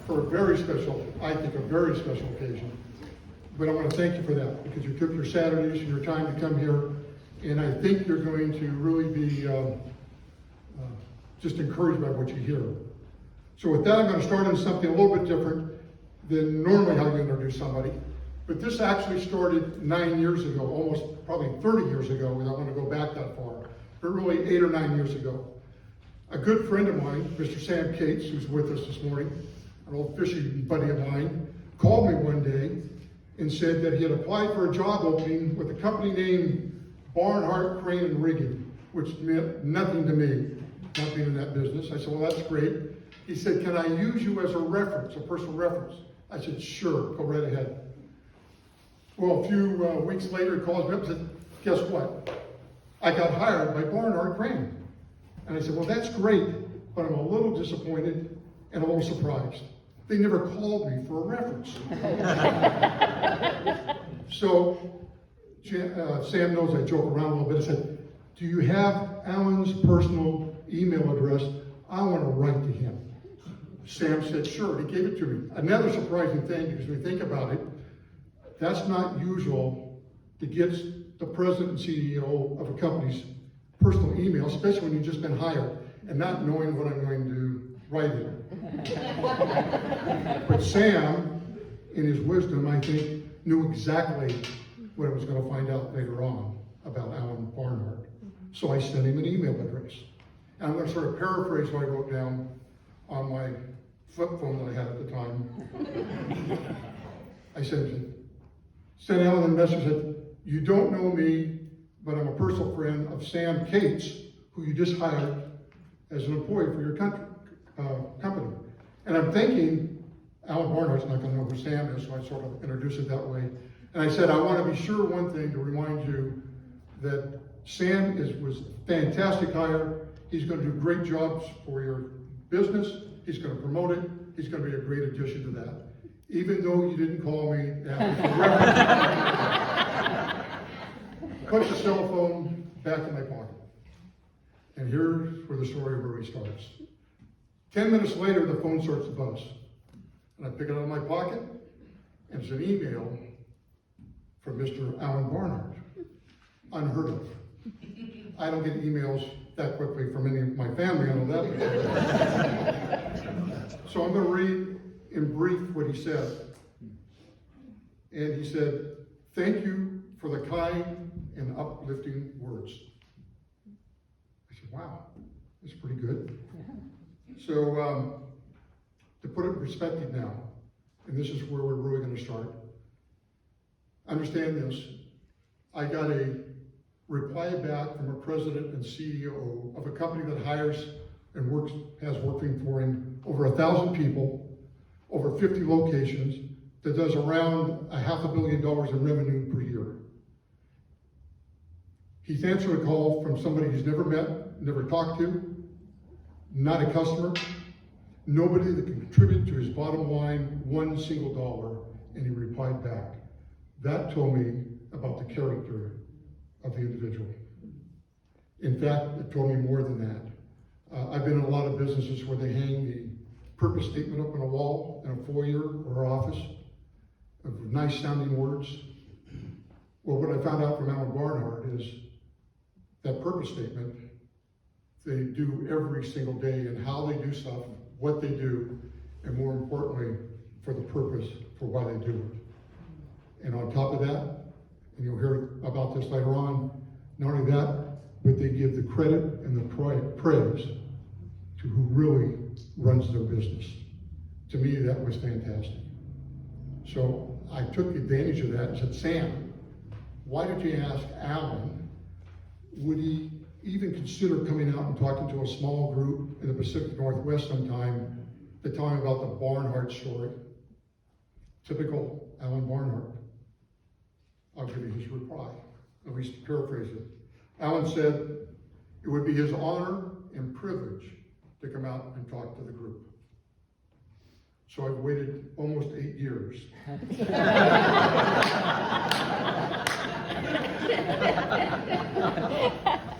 for a very special, I think a very special occasion. But I want to thank you for that, because you took your Saturdays and your time to come here, and I think you're going to really be just encouraged by what you hear. So with that, I'm going to start on something a little bit different than normally how you introduce somebody. But this actually started 9 years ago, almost probably 30 years ago, and I want to go back that far, but really 8 or 9 years ago. A good friend of mine, Mr. Sam Cates, who's with us this morning, an old fishing buddy of mine, called me one day and said that he had applied for a job opening with a company named Barnhart Crane and Rigging, which meant nothing to me, not being in that business. I said, well, that's great. He said, can I use you as a reference, a personal reference? I said, sure, go right ahead. Well, a few weeks later, he calls me up and said, guess what? I got hired by Barnhart Crane. And I said, well, that's great, but I'm a little disappointed and a little surprised. They never called me for a reference. So Sam knows I joke around a little bit. I said, do you have Alan's personal email address? I want to write to him. Sam said, sure. He gave it to me. Another surprising thing, because when you think about it, that's not usual to get the president and CEO of a company's personal email, especially when you've just been hired and not knowing what I'm going to write in. But Sam, in his wisdom, I think, knew exactly what I was going to find out later on about Alan Barnhart. So I sent him an email address. And I'm going to sort of paraphrase what I wrote down on my flip phone that I had at the time. I said, sent Alan a message that you don't know me, but I'm a personal friend of Sam Cates, who you just hired as an employee for your company. And I'm thinking, Alan Barnhart's not going to know who Sam is, so I sort of introduced it that way. And I said, I want to be sure one thing to remind you that Sam was a fantastic hire. He's going to do great jobs for your business. He's going to promote it. He's going to be a great addition to that. Even though you didn't call me, put the cell phone back in my pocket. And here's where the story really starts. 10 minutes later, the phone starts to buzz. And I pick it out of my pocket, and it's an email from Mr. Alan Barnhart. Unheard of. I don't get emails that quickly from any of my family, I know that. So I'm going to read in brief what he said. And he said, thank you for the kind and uplifting words. I said, wow, that's pretty good. Yeah. So to put it in perspective now, and this is where we're really going to start, understand this, I got a reply back from a president and CEO of a company that hires and has working for him over 1,000 people, over 50 locations, that does around $500 million in revenue per year. He's answered a call from somebody he's never met, never talked to, not a customer, nobody that can contribute to his bottom line $1 single, and he replied back. That told me about the character of the individual. In fact, it told me more than that. I've been in a lot of businesses where they hang the purpose statement up on a wall in a foyer or office of nice sounding words. Well, what I found out from Alan Barnhart is that purpose statement, they do every single day, and how they do stuff, what they do, and more importantly, for the purpose for why they do it. And on top of that, and you'll hear about this later on, not only that, but they give the credit and the praise to who really runs their business. To me, that was fantastic. So I took advantage of that and said, Sam, why did you ask Alan, would he even consider coming out and talking to a small group in the Pacific Northwest sometime to tell him about the Barnhart story? Typical Alan Barnhart. I'll give you his reply, at least paraphrase it. Alan said, it would be his honor and privilege to come out and talk to the group. So I've waited almost 8 years.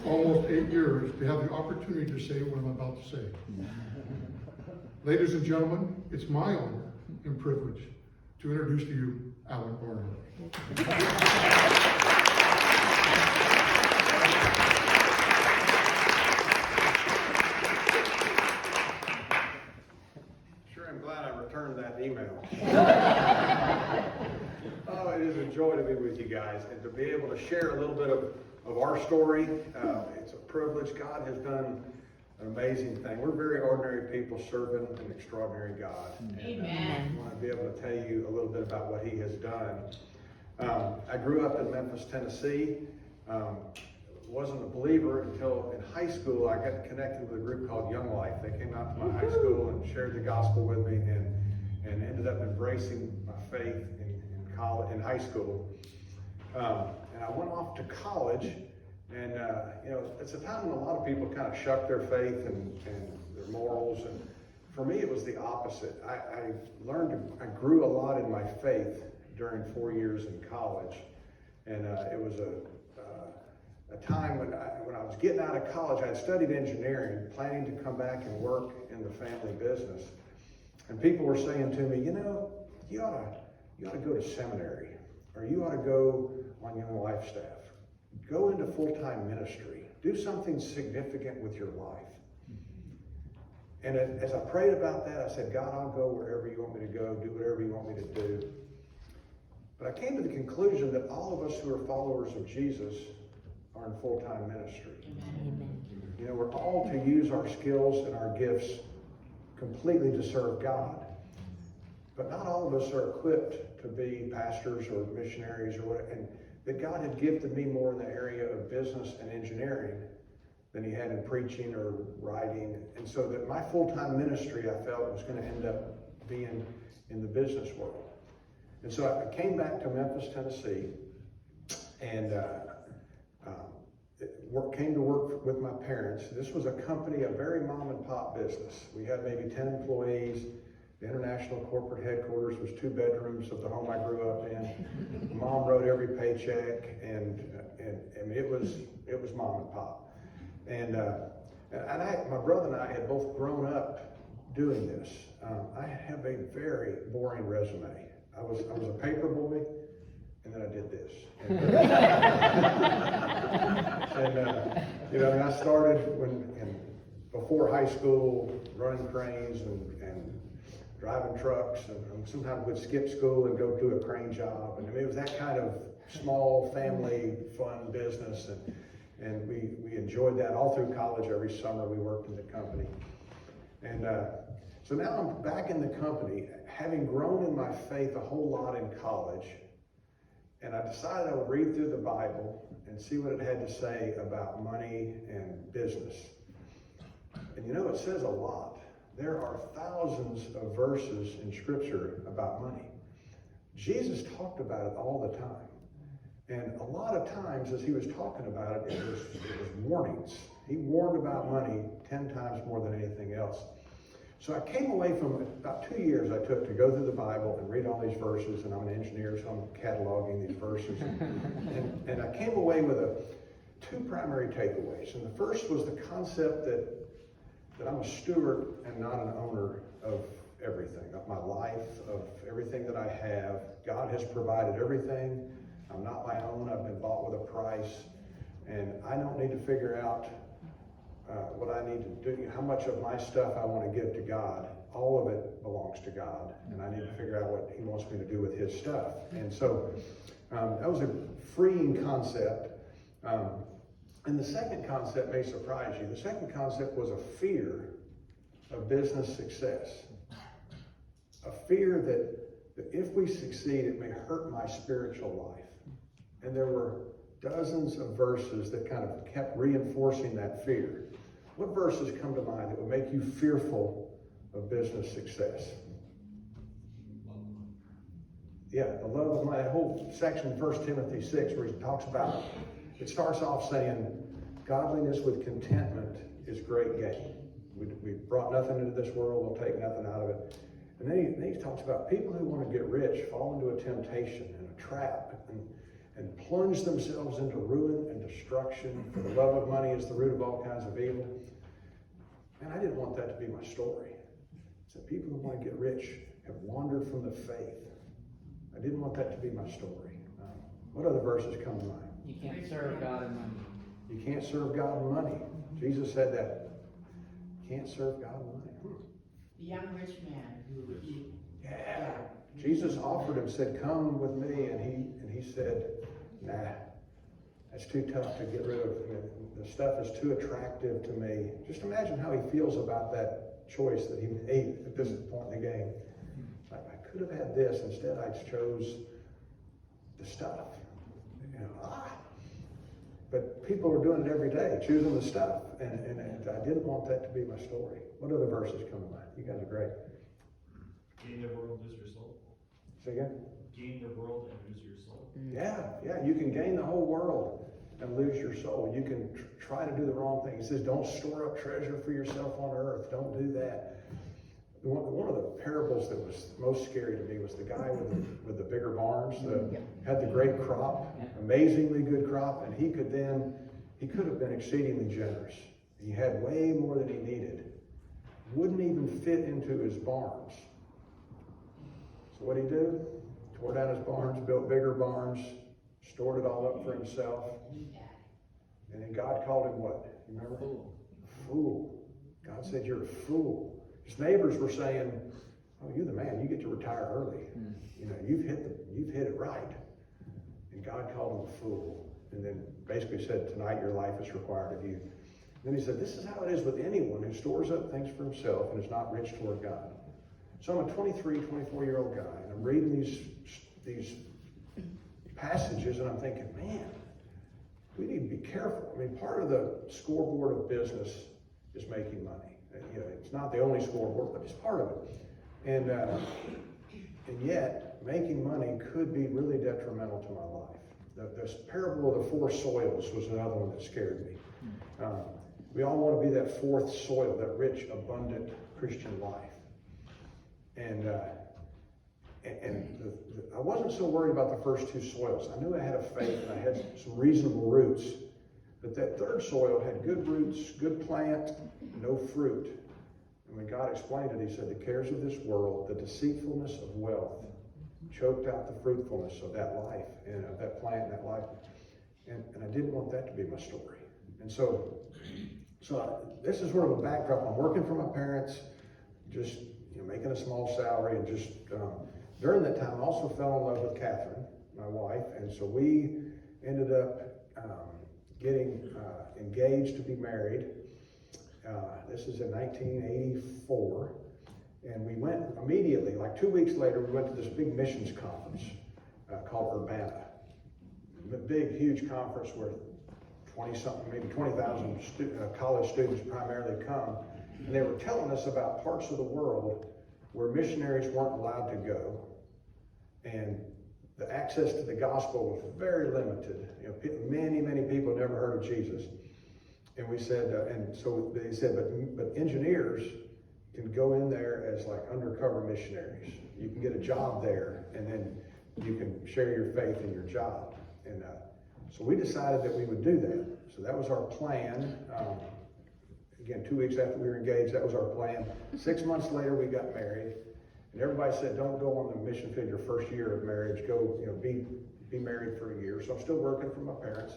Almost 8 years to have the opportunity to say what I'm about to say. Ladies and gentlemen, it's my honor and privilege to introduce to you Alan Barnhart. I'm glad I returned that email. Oh, it is a joy to be with you guys and to be able to share a little bit of our story. It's a privilege. God has done an amazing thing. We're very ordinary people serving an extraordinary God. Amen. I want to be able to tell you a little bit about what He has done. I grew up in Memphis, Tennessee. Wasn't a believer until in high school. I got connected with a group called Young Life. They came out to my high school and shared the gospel with me, and ended up embracing my faith in high school. And I went off to college, and it's a time when a lot of people kind of shuck their faith and their morals. And for me, it was the opposite. I grew a lot in my faith during 4 years in college, and it was a time when I was getting out of college. I had studied engineering, planning to come back and work in the family business. And people were saying to me, you ought to go to seminary, or you ought to go on Young Life staff. Go into full-time ministry. Do something significant with your life. And as I prayed about that, I said, God, I'll go wherever you want me to go, do whatever you want me to do. But I came to the conclusion that all of us who are followers of Jesus are in full-time ministry. Amen. We're called to use our skills and our gifts completely to serve God. But not all of us are equipped to be pastors or missionaries or whatever. And that God had gifted me more in the area of business and engineering than He had in preaching or writing. And so that my full-time ministry, I felt, was going to end up being in the business world. And so I came back to Memphis, Tennessee, and came to work with my parents. This was a company, a very mom and pop business. We had maybe 10 employees. The international corporate headquarters was 2 bedrooms of the home I grew up in. Mom wrote every paycheck, and I mean, it was mom and pop. And my brother and I had both grown up doing this. I have a very boring resume. I was a paper boy, and then I did this. And I started before high school, running cranes and driving trucks, and sometimes would skip school and go do a crane job. And I mean, it was that kind of small family fun business, and we enjoyed that all through college. Every summer we worked in the company. And so now I'm back in the company, having grown in my faith a whole lot in college. And I decided I would read through the Bible and see what it had to say about money and business. And it says a lot. There are thousands of verses in Scripture about money. Jesus talked about it all the time. And a lot of times as He was talking about it, it was warnings. He warned about money 10 times more than anything else. So I came away from about 2 years I took to go through the Bible and read all these verses, and I'm an engineer, so I'm cataloging these verses. And I came away with 2 primary takeaways. And the first was the concept that I'm a steward and not an owner of everything, of my life, of everything that I have. God has provided everything. I'm not my own. I've been bought with a price. And I don't need to figure out what I need to do, how much of my stuff I want to give to God. All of it belongs to God, and I need to figure out what He wants me to do with His stuff. And so that was a freeing concept. And the second concept may surprise you. The second concept was a fear of business success. A fear that if we succeed, it may hurt my spiritual life. And there were dozens of verses that kind of kept reinforcing that fear. What verses come to mind that would make you fearful of business success? Yeah, the love of money. That whole section in 1 Timothy 6 where he talks about, it starts off saying, godliness with contentment is great gain. We brought nothing into this world, we'll take nothing out of it. And then he talks about people who want to get rich fall into a temptation and a trap and plunge themselves into ruin and destruction. For the love of money is the root of all kinds of evil. And I didn't want that to be my story. said, people who want to get rich have wandered from the faith. I didn't want that to be my story. What other verses come to mind? You can't serve God and money. You can't serve God and money. Jesus said that. You can't serve God and money. The young rich man who Yeah. Jesus offered him, said, come with me, and he said, nah, that's too tough to get rid of. The stuff is too attractive to me. Just imagine how he feels about that choice that he made at this point in the game. Like, I could have had this, instead I chose the stuff. But people are doing it every day, choosing the stuff, and I didn't want that to be my story. What other verses come to mind? You guys are great. Gain the world, lose your soul. Say again? Gain the world and lose your soul. Yeah, you can gain the whole world and lose your soul. You can try to do the wrong thing. He says, don't store up treasure for yourself on earth. Don't do that. One of the parables that was most scary to me was the guy with the bigger barns that had the great crop, amazingly good crop, and he could have been exceedingly generous. He had way more than he needed. Wouldn't even fit into his barns. So what did he do? Tore down his barns, built bigger barns, stored it all up for himself. And then God called him what? You remember? A fool. God said, you're a fool. His neighbors were saying, oh, you're the man, you get to retire early. You know, you've hit it right. And God called him a fool. And then basically said, tonight your life is required of you. And then he said, this is how it is with anyone who stores up things for himself and is not rich toward God. So I'm a 23, 24-year-old guy, and I'm reading these passages, and I'm thinking, man, we need to be careful. I mean, part of the scoreboard of business is making money. You know, it's not the only scoreboard, but it's part of it. And yet, making money could be really detrimental to my life. This parable of the four soils was another one that scared me. We all want to be that fourth soil, that rich, abundant Christian life. And I wasn't so worried about the first two soils. I knew I had a faith and I had some reasonable roots. But that third soil had good roots, good plant, no fruit. And when God explained it, he said, the cares of this world, the deceitfulness of wealth, choked out the fruitfulness of that life, and of that plant and that life. And I didn't want that to be my story. And so this is sort of a backdrop. I'm working for my parents, just making a small salary, and just during that time I also fell in love with Catherine, my wife, and so we ended up getting engaged to be married. This is in 1984, and we went immediately, like 2 weeks later, we went to this big missions conference called Urbana. A big, huge conference where 20-something, maybe 20,000 college students primarily come, and they were telling us about parts of the world where missionaries weren't allowed to go, and the access to the gospel was very limited. Many people never heard of Jesus. And we said, and so they said, but engineers can go in there as like undercover missionaries. You can get a job there, and then you can share your faith in your job. And so we decided that we would do that. So that was our plan. Again, 2 weeks after we were engaged, that was our plan. 6 months later, we got married. And everybody said, don't go on the mission field your first year of marriage. Go, be married for a year. So I'm still working for my parents.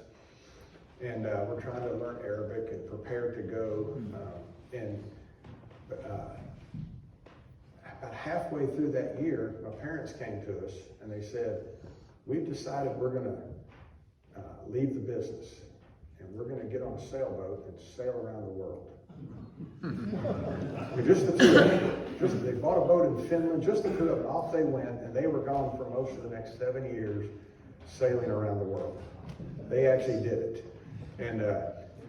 And we're trying to learn Arabic and prepare to go. About halfway through that year, my parents came to us and they said, we've decided we're going to leave the business. And we're going to get on a sailboat and sail around the world. Just the two of them. They bought a boat in Finland, just the two of them. Off they went, and they were gone for most of the next 7 years, sailing around the world. They actually did it. And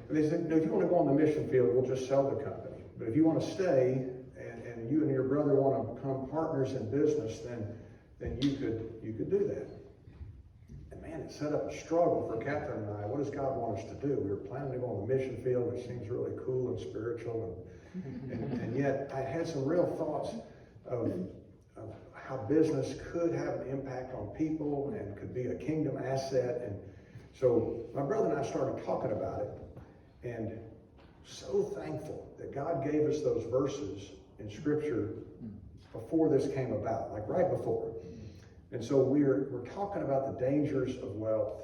they said, if you want to go on the mission field, we'll just sell the company. But if you want to stay, and you and your brother want to become partners in business, then you could do that. And man, it set up a struggle for Catherine and I. What does God want us to do? We were planning to go on the mission field, which seems really cool and spiritual, and yet I had some real thoughts of how business could have an impact on people and could be a kingdom asset. And so my brother and I started talking about it, and so thankful that God gave us those verses in Scripture before this came about, like right before. And so we're talking about the dangers of wealth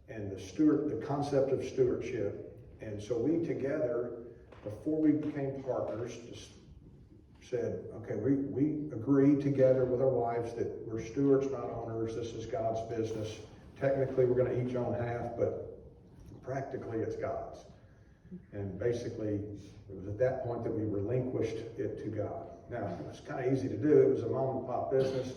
and the concept of stewardship. And so we together, before we became partners, just said, okay, we agreed together with our wives that we're stewards, not owners. This is God's business. Technically, we're going to each own half, but practically it's God's. And basically, it was at that point that we relinquished it to God. Now, it was kind of easy to do. It was a mom and pop business.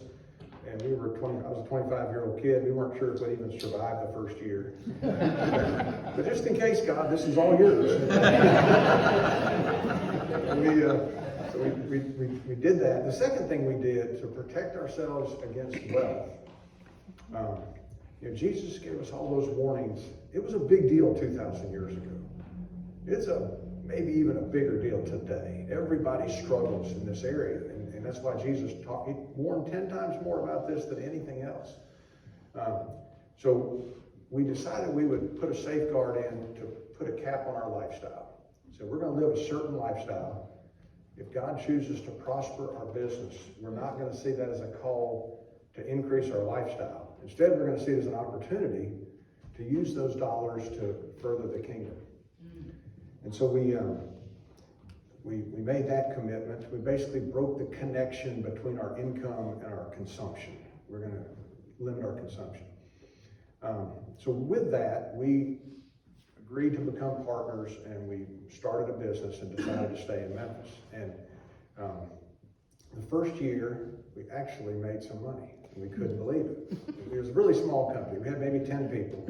And I was a 25-year-old kid. We weren't sure if we'd even survive the first year. But just in case, God, this is all yours. And we did that. The second thing we did to protect ourselves against wealth, Jesus gave us all those warnings. It was a big deal 2,000 years ago. It's maybe even a bigger deal today. Everybody struggles in this area. And that's why Jesus he warned 10 times more about this than anything else. So we decided we would put a safeguard in to put a cap on our lifestyle. So we're going to live a certain lifestyle. If God chooses to prosper our business, we're not going to see that as a call to increase our lifestyle. Instead, we're going to see it as an opportunity to use those dollars to further the kingdom. And so we made that commitment. We basically broke the connection between our income and our consumption. We're going to limit our consumption. So with that, we agreed to become partners, and we started a business and decided to stay in Memphis. And the first year, we actually made some money, and we couldn't believe it. It was a really small company. We had maybe 10 people,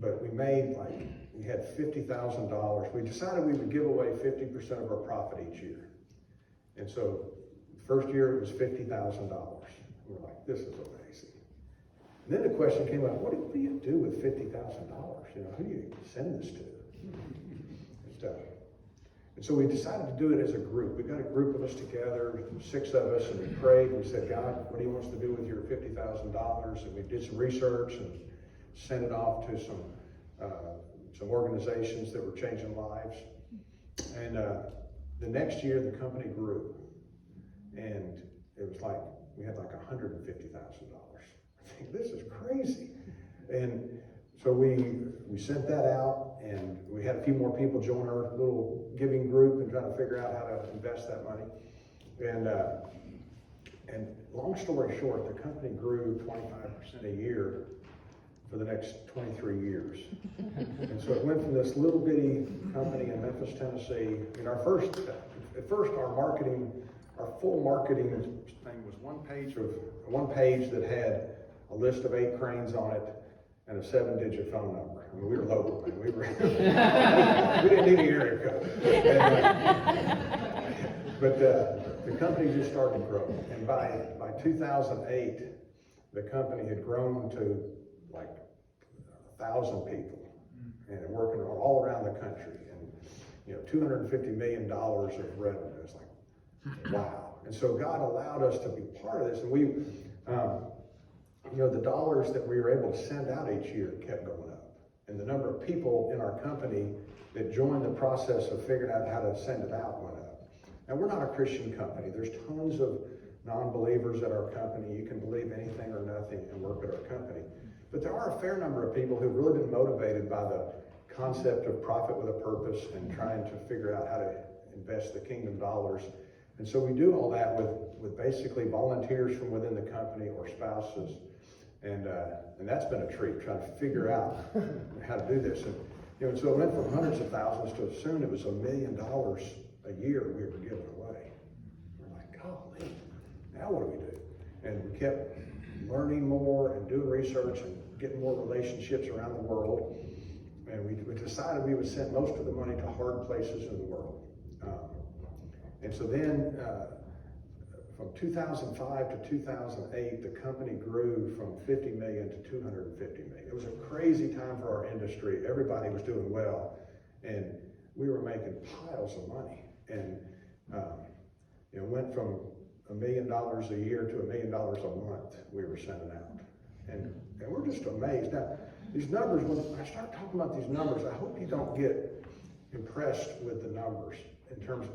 but we had $50,000. We decided we would give away 50% of our profit each year. And so the first year it was $50,000. We're like, this is amazing. And then the question came up, what do you do with $50,000? Who do you send this to? And so we decided to do it as a group. We got a group of us together, 6 of us, and we prayed. We said, God, what do you want us to do with your $50,000? And we did some research and sent it off to some organizations that were changing lives. And the next year, the company grew. And it was like, we had like $150,000. I think, this is crazy. And so we sent that out, and we had a few more people join our little giving group and try to figure out how to invest that money. And long story short, the company grew 25% a year for the next 23 years. And so it went from this little bitty company in Memphis, Tennessee. At first our full marketing thing was one page that had a list of 8 cranes on it and a 7-digit phone number. I mean, we were local, man. We didn't need an area code. But the company just started to grow. And by 2008, the company had grown to like 1,000 people and working all around the country, and $250 million of revenue. It's like, wow. And so God allowed us to be part of this, and we the dollars that we were able to send out each year kept going up, and the number of people in our company that joined the process of figuring out how to send it out went up. And we're not a Christian company. There's tons of non-believers at our company. You can believe anything or nothing and work at our company. But there are a fair number of people who've really been motivated by the concept of profit with a purpose and trying to figure out how to invest the kingdom dollars. And so we do all that with basically volunteers from within the company or spouses. And that's been a treat, trying to figure out how to do this. And so it went from hundreds of thousands to soon it was $1 million a year we were giving away. We're like, golly, now what do we do? And we kept learning more and doing research and getting more relationships around the world. And we decided we would send most of the money to hard places in the world. And so then from 2005 to 2008, the company grew from 50 million to 250 million. It was a crazy time for our industry. Everybody was doing well, and we were making piles of money. And went from $1 million a year to $1 million a month we were sending out. And we're just amazed. Now, these numbers, when I start talking about these numbers, I hope you don't get impressed with the numbers in terms of,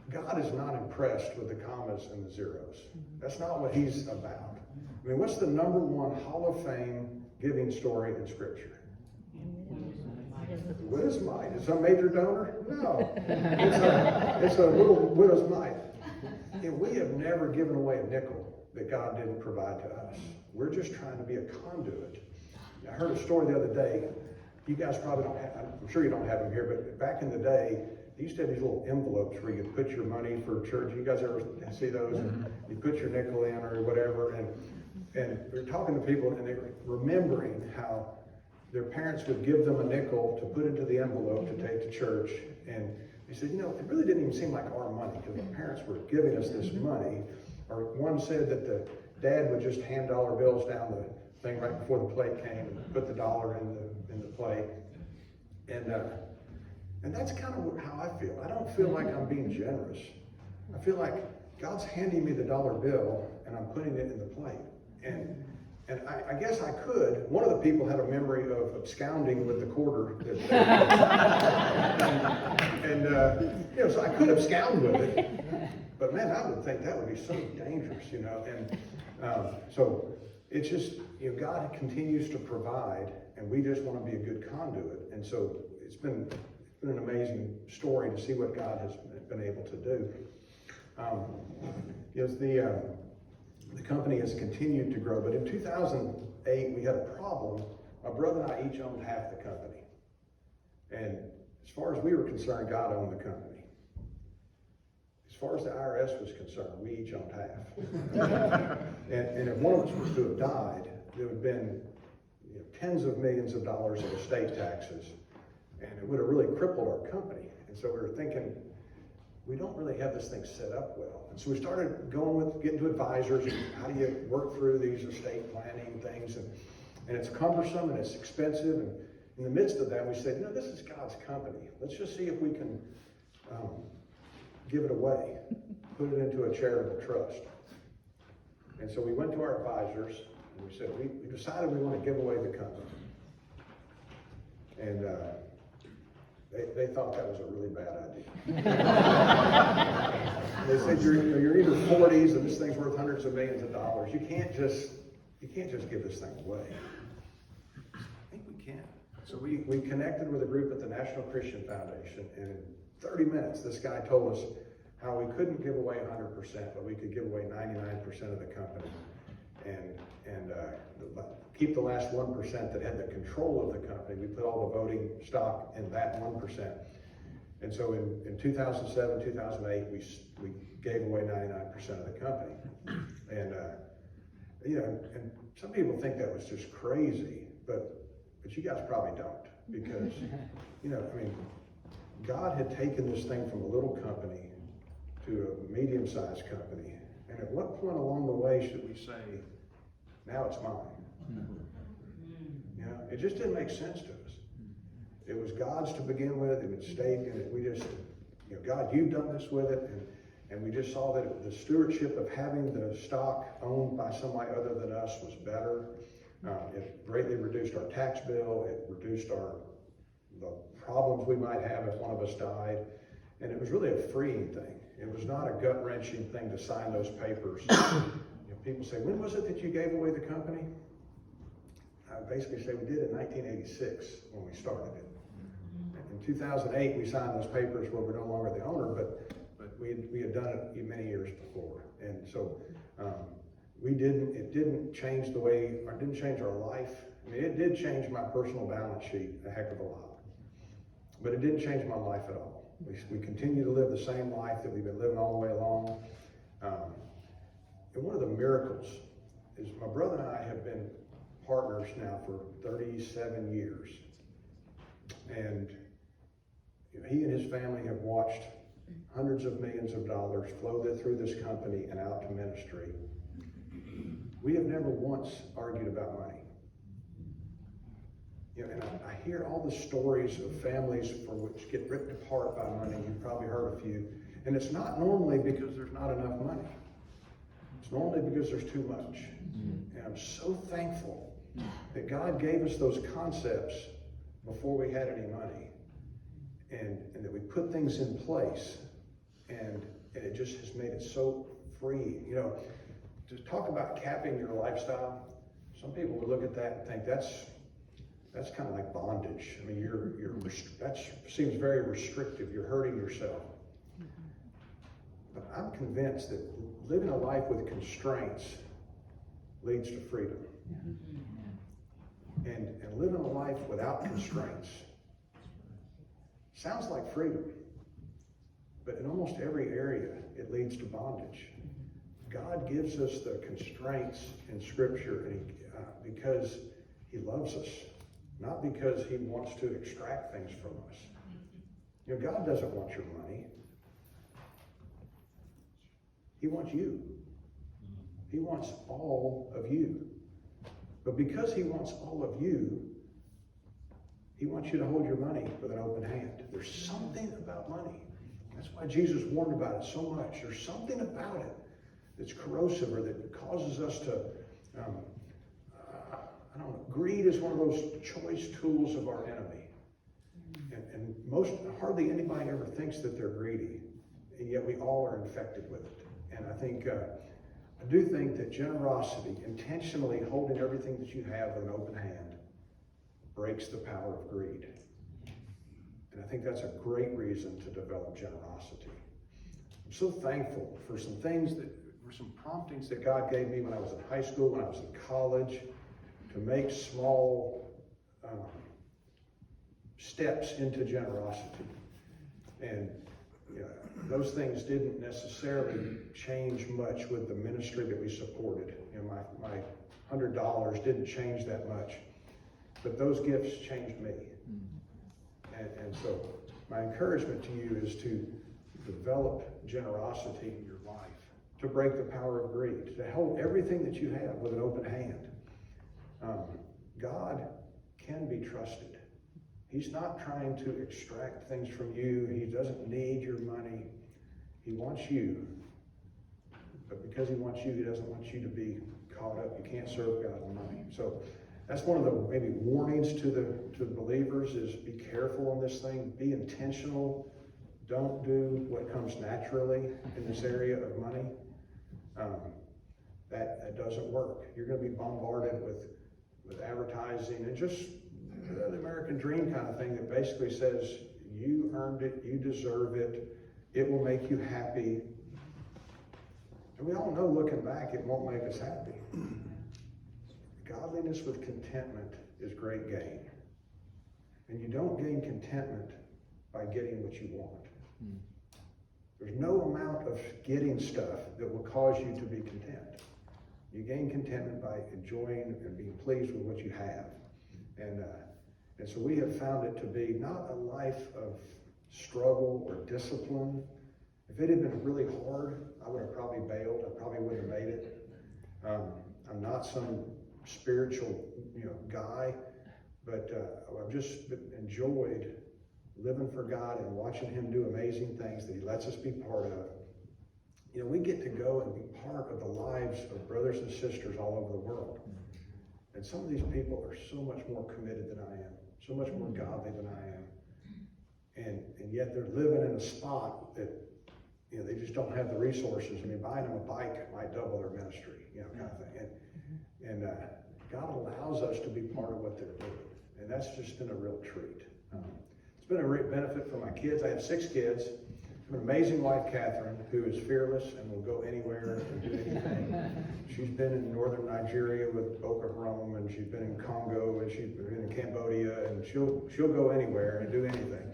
God is not impressed with the commas and the zeros. That's not what he's about. I mean, what's the number one Hall of Fame giving story in Scripture? Widow's mite. Is some major donor? No. It's a little widow's mite. And we have never given away a nickel that God didn't provide to us. We're just trying to be a conduit. I heard a story the other day. You guys probably don't have, I'm sure you don't have them here, but back in the day, they used to have these little envelopes where you could put your money for church. You guys ever see those? And you put your nickel in or whatever. And we were talking to people and they were remembering how their parents would give them a nickel to put into the envelope to take to church. And they said, it really didn't even seem like our money because our parents were giving us this money. Or one said that the dad would just hand dollar bills down the thing right before the plate came and put the dollar in the plate. And that's kind of how I feel. I don't feel like I'm being generous. I feel like God's handing me the dollar bill and I'm putting it in the plate. And I guess I could. One of the people had a memory of absconding with the quarter. So I could abscond with it. But man, I would think that would be so dangerous, And so it's just, God continues to provide, and we just want to be a good conduit. And so it's been an amazing story to see what God has been able to do. The company has continued to grow, but in 2008 we had a problem. My brother and I each owned half the company, and as far as we were concerned, God owned the company. As far as the IRS was concerned, we each owned half. and if one of us was to have died, there would have been tens of millions of dollars in estate taxes, and it would have really crippled our company. And so we were thinking, we don't really have this thing set up well. And so we started getting to advisors, and how do you work through these estate planning things, and it's cumbersome and it's expensive. And in the midst of that, we said, this is God's company. Let's just see if we can give it away, put it into a charitable trust. And so we went to our advisors and we said, we decided we want to give away the company. And they thought that was a really bad idea. They said, you're either 40s and this thing's worth hundreds of millions of dollars. You can't just give this thing away. I think we can. So we connected with a group at the National Christian Foundation, and in 30 minutes, this guy told us how we couldn't give away 100%, but we could give away 99% of the company, and keep the last 1% that had the control of the company. We put all the voting stock in that 1%. And so in 2007, 2008, we gave away 99% of the company. And and some people think that was just crazy, but you guys probably don't, because God had taken this thing from a little company to a medium-sized company. And at what point along the way should we say, now it's mine? It just didn't make sense to us. It was God's to begin with, and it stayed, and we just, God, you've done this with it, and we just saw that the stewardship of having the stock owned by somebody other than us was better. It greatly reduced our tax bill. It reduced the problems we might have if one of us died, and it was really a freeing thing. It was not a gut-wrenching thing to sign those papers. People say, when was it that you gave away the company? I basically say we did in 1986 when we started it. In 2008, we signed those papers where we're no longer the owner, but we had done it many years before. And so it didn't change didn't change our life. I mean, it did change my personal balance sheet a heck of a lot, but it didn't change my life at all. We continue to live the same life that we've been living all the way along. And one of the miracles is my brother and I have been partners now for 37 years. And he and his family have watched hundreds of millions of dollars flow through this company and out to ministry. We have never once argued about money. And I hear all the stories of families which get ripped apart by money. You've probably heard a few. And it's not normally because there's not enough money. It's normally because there's too much. And I'm so thankful that God gave us those concepts before we had any money. And that we put things in place. And and it just has made it so free. You know, to talk about capping your lifestyle, some people would look at that and think that's kind of like bondage. I mean, that seems very restrictive. You're hurting yourself. But I'm convinced that living a life with constraints leads to freedom. And living a life without constraints sounds like freedom, but in almost every area, it leads to bondage. God gives us the constraints in Scripture because He loves us, not because He wants to extract things from us. You know, God doesn't want your money. He wants you. He wants all of you. But because He wants all of you, He wants you to hold your money with an open hand. There's something about money. That's why Jesus warned about it so much. There's something about it that's corrosive or that causes us to, I don't know, greed is one of those choice tools of our enemy. And hardly anybody ever thinks that they're greedy, and yet we all are infected with it. And I do think that generosity, intentionally holding everything that you have with an open hand, breaks the power of greed. And I think that's a great reason to develop generosity. I'm so thankful for some promptings that God gave me when I was in high school, when I was in college, to make small steps into generosity. And those things didn't necessarily change much with the ministry that we supported. You know, my $100 didn't change that much, but those gifts changed me. And so my encouragement to you is to develop generosity in your life, to break the power of greed, to hold everything that you have with an open hand. God can be trusted. He's not trying to extract things from you. He doesn't need your money. He wants you. But because He wants you, He doesn't want you to be caught up. You can't serve God with money. So that's one of the maybe warnings to the believers is be careful on this thing. Be intentional. Don't do what comes naturally in this area of money. That doesn't work. You're going to be bombarded with advertising and just the American dream kind of thing that basically says you earned it, you deserve it, it will make you happy. And we all know looking back it won't make us happy. Godliness with contentment is great gain. And you don't gain contentment by getting what you want. There's no amount of getting stuff that will cause you to be content. You gain contentment by enjoying and being pleased with what you have. And so we have found it to be not a life of struggle or discipline. If it had been really hard, I would have probably bailed. I probably wouldn't have made it. I'm not some spiritual, guy, but I've just enjoyed living for God and watching Him do amazing things that He lets us be part of. We get to go and be part of the lives of brothers and sisters all over the world. And some of these people are so much more committed than I am, so much more godly than I am. And yet they're living in a spot that, they just don't have the resources. I mean, buying them a bike might double their ministry, kind of thing. And God allows us to be part of what they're doing. And that's just been a real treat. It's been a great benefit for my kids. I have 6 kids. I have an amazing wife, Catherine, who is fearless and will go anywhere and do anything. She's been in northern Nigeria with Boko Haram, and she's been in Congo, and she's been in Cambodia, and she'll go anywhere and do anything.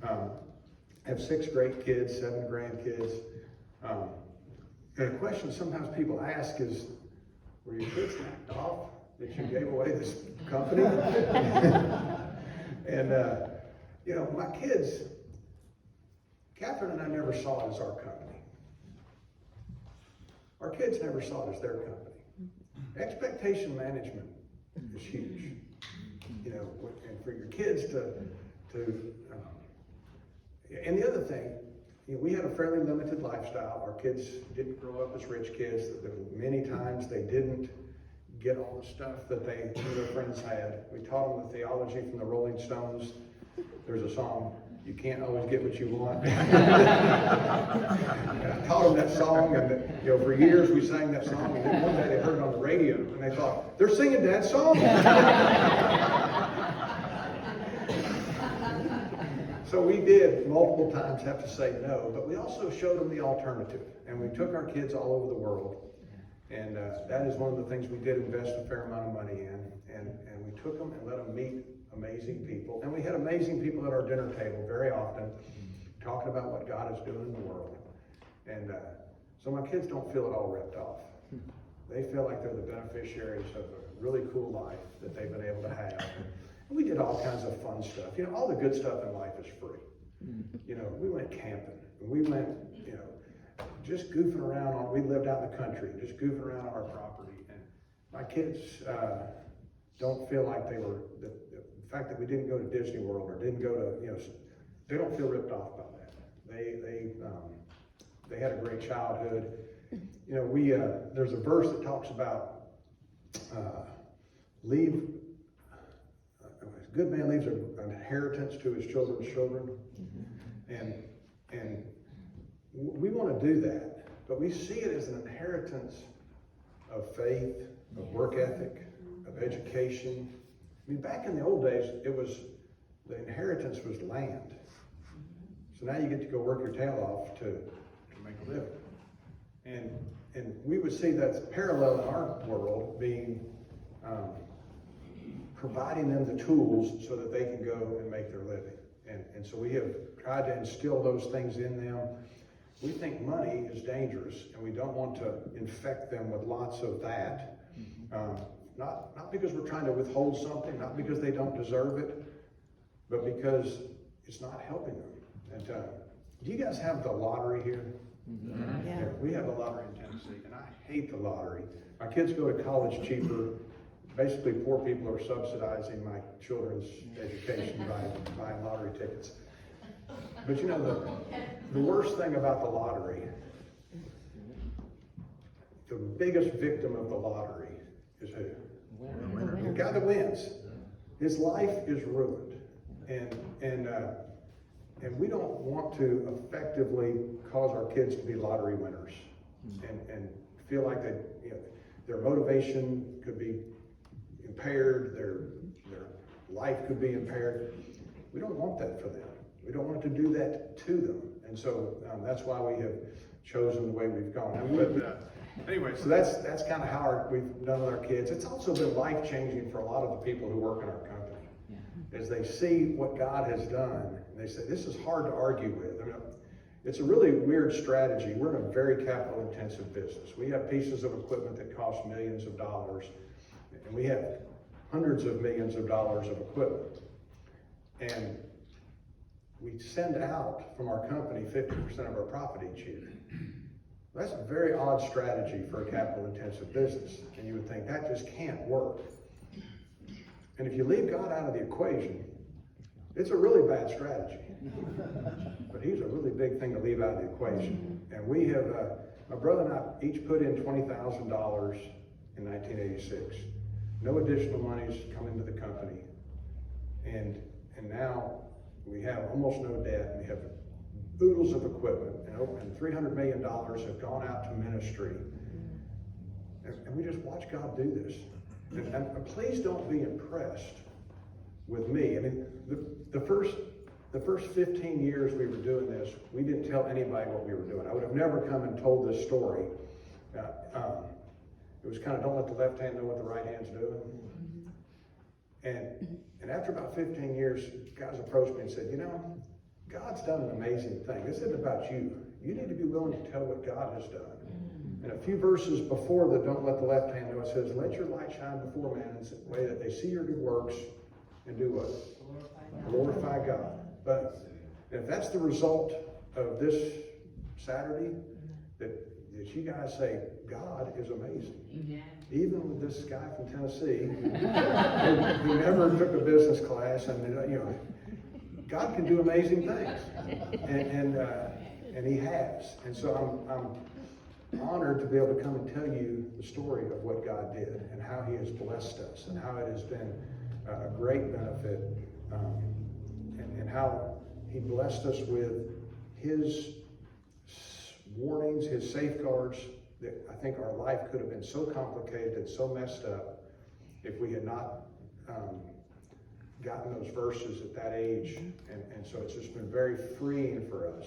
I have 6 great kids, 7 grandkids. And a question sometimes people ask is, were your kids knocked off that you gave away this company? And, my kids, Catherine and I never saw it as our company. Our kids never saw it as their company. Expectation management is huge. And for your kids and the other thing, we had a fairly limited lifestyle. Our kids didn't grow up as rich kids. Many times they didn't get all the stuff that their friends had. We taught them the theology from the Rolling Stones. There's a song, you can't always get what you want. And I taught them that song, and for years we sang that song, and then one day they heard it on the radio, and they thought, they're singing Dad's song. So we did multiple times have to say no, but we also showed them the alternative, and we took our kids all over the world, and that is one of the things we did invest a fair amount of money in, and we took them and let them meet amazing people, and we had amazing people at our dinner table very often, talking about what God is doing in the world, and so my kids don't feel it all ripped off. They feel like they're the beneficiaries of a really cool life that they've been able to have. And we did all kinds of fun stuff. All the good stuff in life is free. We went camping. We went, just goofing around. We lived out in the country, just goofing around on our property. And my kids don't feel like they were, the fact that we didn't go to Disney World or didn't go to, they don't feel ripped off by that. They had a great childhood. There's a verse that talks about a good man leaves an inheritance to his children's children. And we want to do that, but we see it as an inheritance of faith, of work ethic, of education. Back in the old days, the inheritance was land. So now you get to go work your tail off to make a living. And we would see that's parallel in our world being providing them the tools so that they can go and make their living. And so we have tried to instill those things in them. We think money is dangerous, and we don't want to infect them with lots of that. Not because we're trying to withhold something, not because they don't deserve it, but because it's not helping them. And do you guys have the lottery here? Yeah. Yeah, we have a lottery in Tennessee, and I hate the lottery. My kids go to college cheaper. Basically, poor people are subsidizing my children's education by buying lottery tickets. But the worst thing about the lottery, the biggest victim of the lottery is who? The guy that wins. His life is ruined. And we don't want to effectively cause our kids to be lottery winners and feel like their motivation could be impaired, their life could be impaired. We don't want that for them. We don't want to do that to them. And so that's why we have chosen the way we've gone. Anyway, so that's kind of how we've done with our kids. It's also been life-changing for a lot of the people who work in our company. As they see what God has done, and they say, this is hard to argue with. It's a really weird strategy. We're in a very capital-intensive business. We have pieces of equipment that cost millions of dollars, and we have hundreds of millions of dollars of equipment. And we send out from our company 50% of our profit each year. That's a very odd strategy for a capital-intensive business, and you would think that just can't work. And if you leave God out of the equation, it's a really bad strategy. But he's a really big thing to leave out of the equation. And we have, my brother and I each put in $20,000 in 1986. No additional money's come into the company. And now we have almost no debt. We have oodles of equipment, and $300 million have gone out to ministry. And we just watch God do this. And please don't be impressed with me. The first 15 years we were doing this, we didn't tell anybody what we were doing. I would have never come and told this story. It was kind of, don't let the left hand know what the right hand's doing. And after about 15 years, guys approached me and said, God's done an amazing thing. This isn't about you. You need to be willing to tell what God has done. And a few verses before the don't let the left hand know, it says, let your light shine before men in a way that they see your good works and do what? Glorify God. But if that's the result of this Saturday, that you guys say, God is amazing. Amen. Even with this guy from Tennessee, who never took a business class, and God can do amazing things, and He has. And so I'm honored to be able to come and tell you the story of what God did and how He has blessed us and how it has been a great benefit, and how He blessed us with His warnings, His safeguards, that I think our life could have been so complicated and so messed up if we had not gotten those verses at that age. And so it's just been very freeing for us.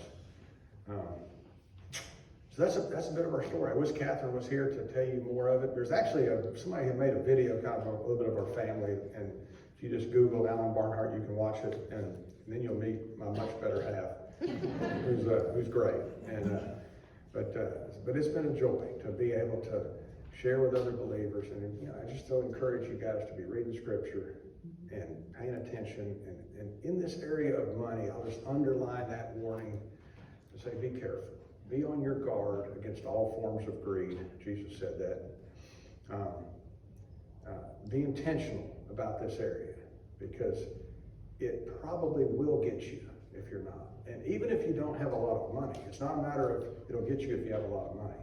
So that's a bit of our story. I wish Catherine was here to tell you more of it. There's actually somebody had made a video kind of a little bit of our family, and if you just Google Alan Barnhart, you can watch it, and then you'll meet my much better half, who's great. And but it's been a joy to be able to share with other believers, and I just still encourage you guys to be reading Scripture and paying attention. And in this area of money, I'll just underline that warning to say, be careful. Be on your guard against all forms of greed. Jesus said that. Be intentional about this area, because it probably will get you if you're not. And even if you don't have a lot of money, it's not a matter of it'll get you if you have a lot of money.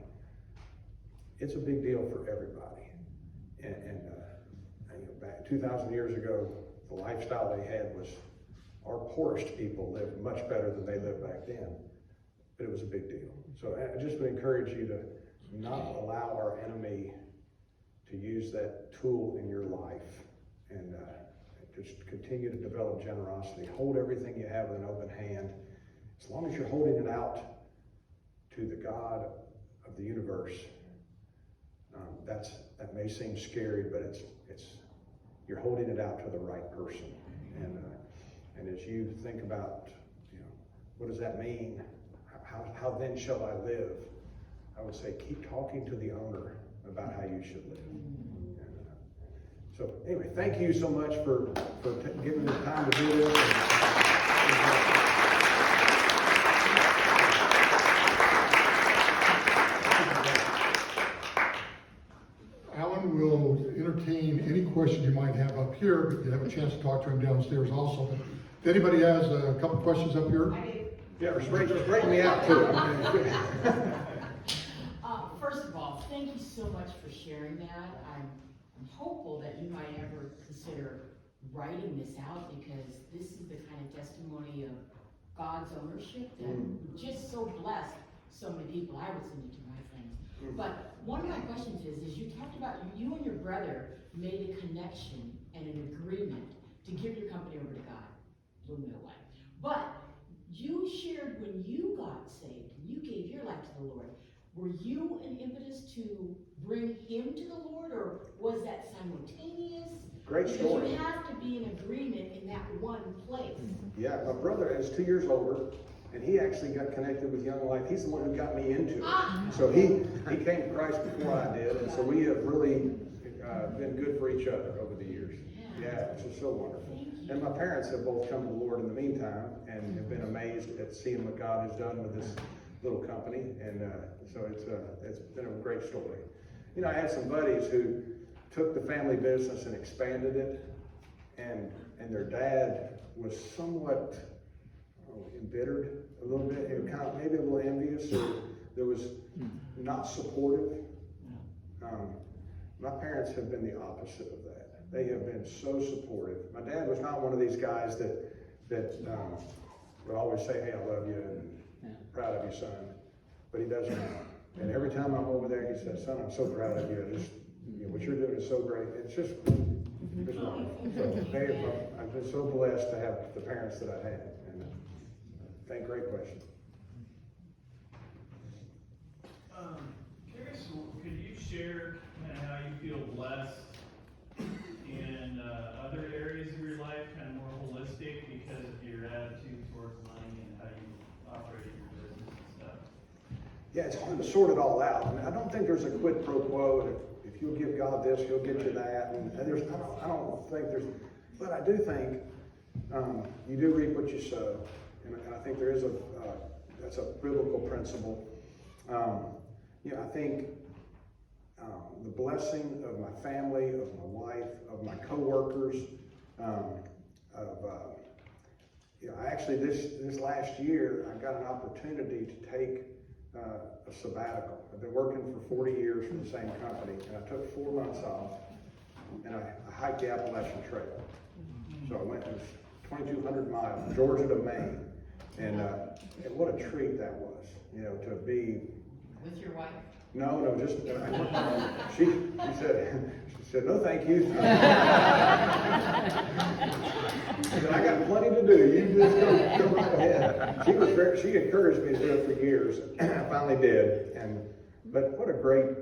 It's a big deal for everybody. And back 2,000 years ago, the lifestyle they had was, our poorest people lived much better than they lived back then. But it was a big deal. So I just would encourage you to not allow our enemy to use that tool in your life, and just continue to develop generosity. Hold everything you have with an open hand. As long as you're holding it out to the God of the universe, that may seem scary, but it's you're holding it out to the right person. And as you think about, what does that mean? How then shall I live? I would say keep talking to the owner about how you should live. So anyway, thank you so much for giving me the time to do this. Alan will entertain any questions you might have up here, but you have a chance to talk to him downstairs also. But if anybody has a couple questions up here? Yeah, straighten me out too. First of all, thank you so much for sharing that. I'm hopeful that you might ever consider writing this out, because this is the kind of testimony of God's ownership that just so blessed so many people. I would send it to my friends. But one of my questions is you talked about you and your brother made a connection and an agreement to give your company over to God a little bit away. But you shared when you got saved, you gave your life to the Lord. Were you an impetus to bring him to the Lord, or was that simultaneous? Great story. Because you have to be in agreement in that one place. Yeah, my brother is 2 years older, and he actually got connected with Young Life. He's the one who got me into it. So he came to Christ before I did, and so we have really been good for each other over the years. Yeah, it's just so wonderful. And my parents have both come to the Lord in the meantime, and have been amazed at seeing what God has done with this little company, and so it's been a great story. I had some buddies who took the family business and expanded it, and their dad was somewhat embittered a little bit, and kind of maybe a little envious, or there was not supportive. My parents have been the opposite of that. They have been so supportive. My dad was not one of these guys that would always say, "Hey, I love you," and proud of you, son. But he does now. And every time I'm over there, he says, "Son, I'm so proud of you. What you're doing is so great." It's just, it's wonderful. So I've been so blessed to have the parents that I had. And great question. Curious, could you share kind of how you feel blessed in other areas of your life, kind of more holistic, because of your attitude towards money and how you operate your business and stuff? Yeah, it's hard to sort it all out. I don't think there's a quid pro quo. If you'll give God this, He'll get you that. And I don't think there's, but I do think you do reap what you sow. And I think there is that's a biblical principle. I think the blessing of my family, of my wife, of my coworkers, I actually this last year I got an opportunity to take a sabbatical. I've been working for 40 years for the same company, and I took 4 months off, and I hiked the Appalachian Trail. So I went, it was 2,200 miles from Georgia to Maine. And what a treat that was, you know, to be. With your wife? No, just, she said, no, thank you. She said, I got plenty to do, you just go right ahead. She encouraged me to do it for years, I finally did, but what a great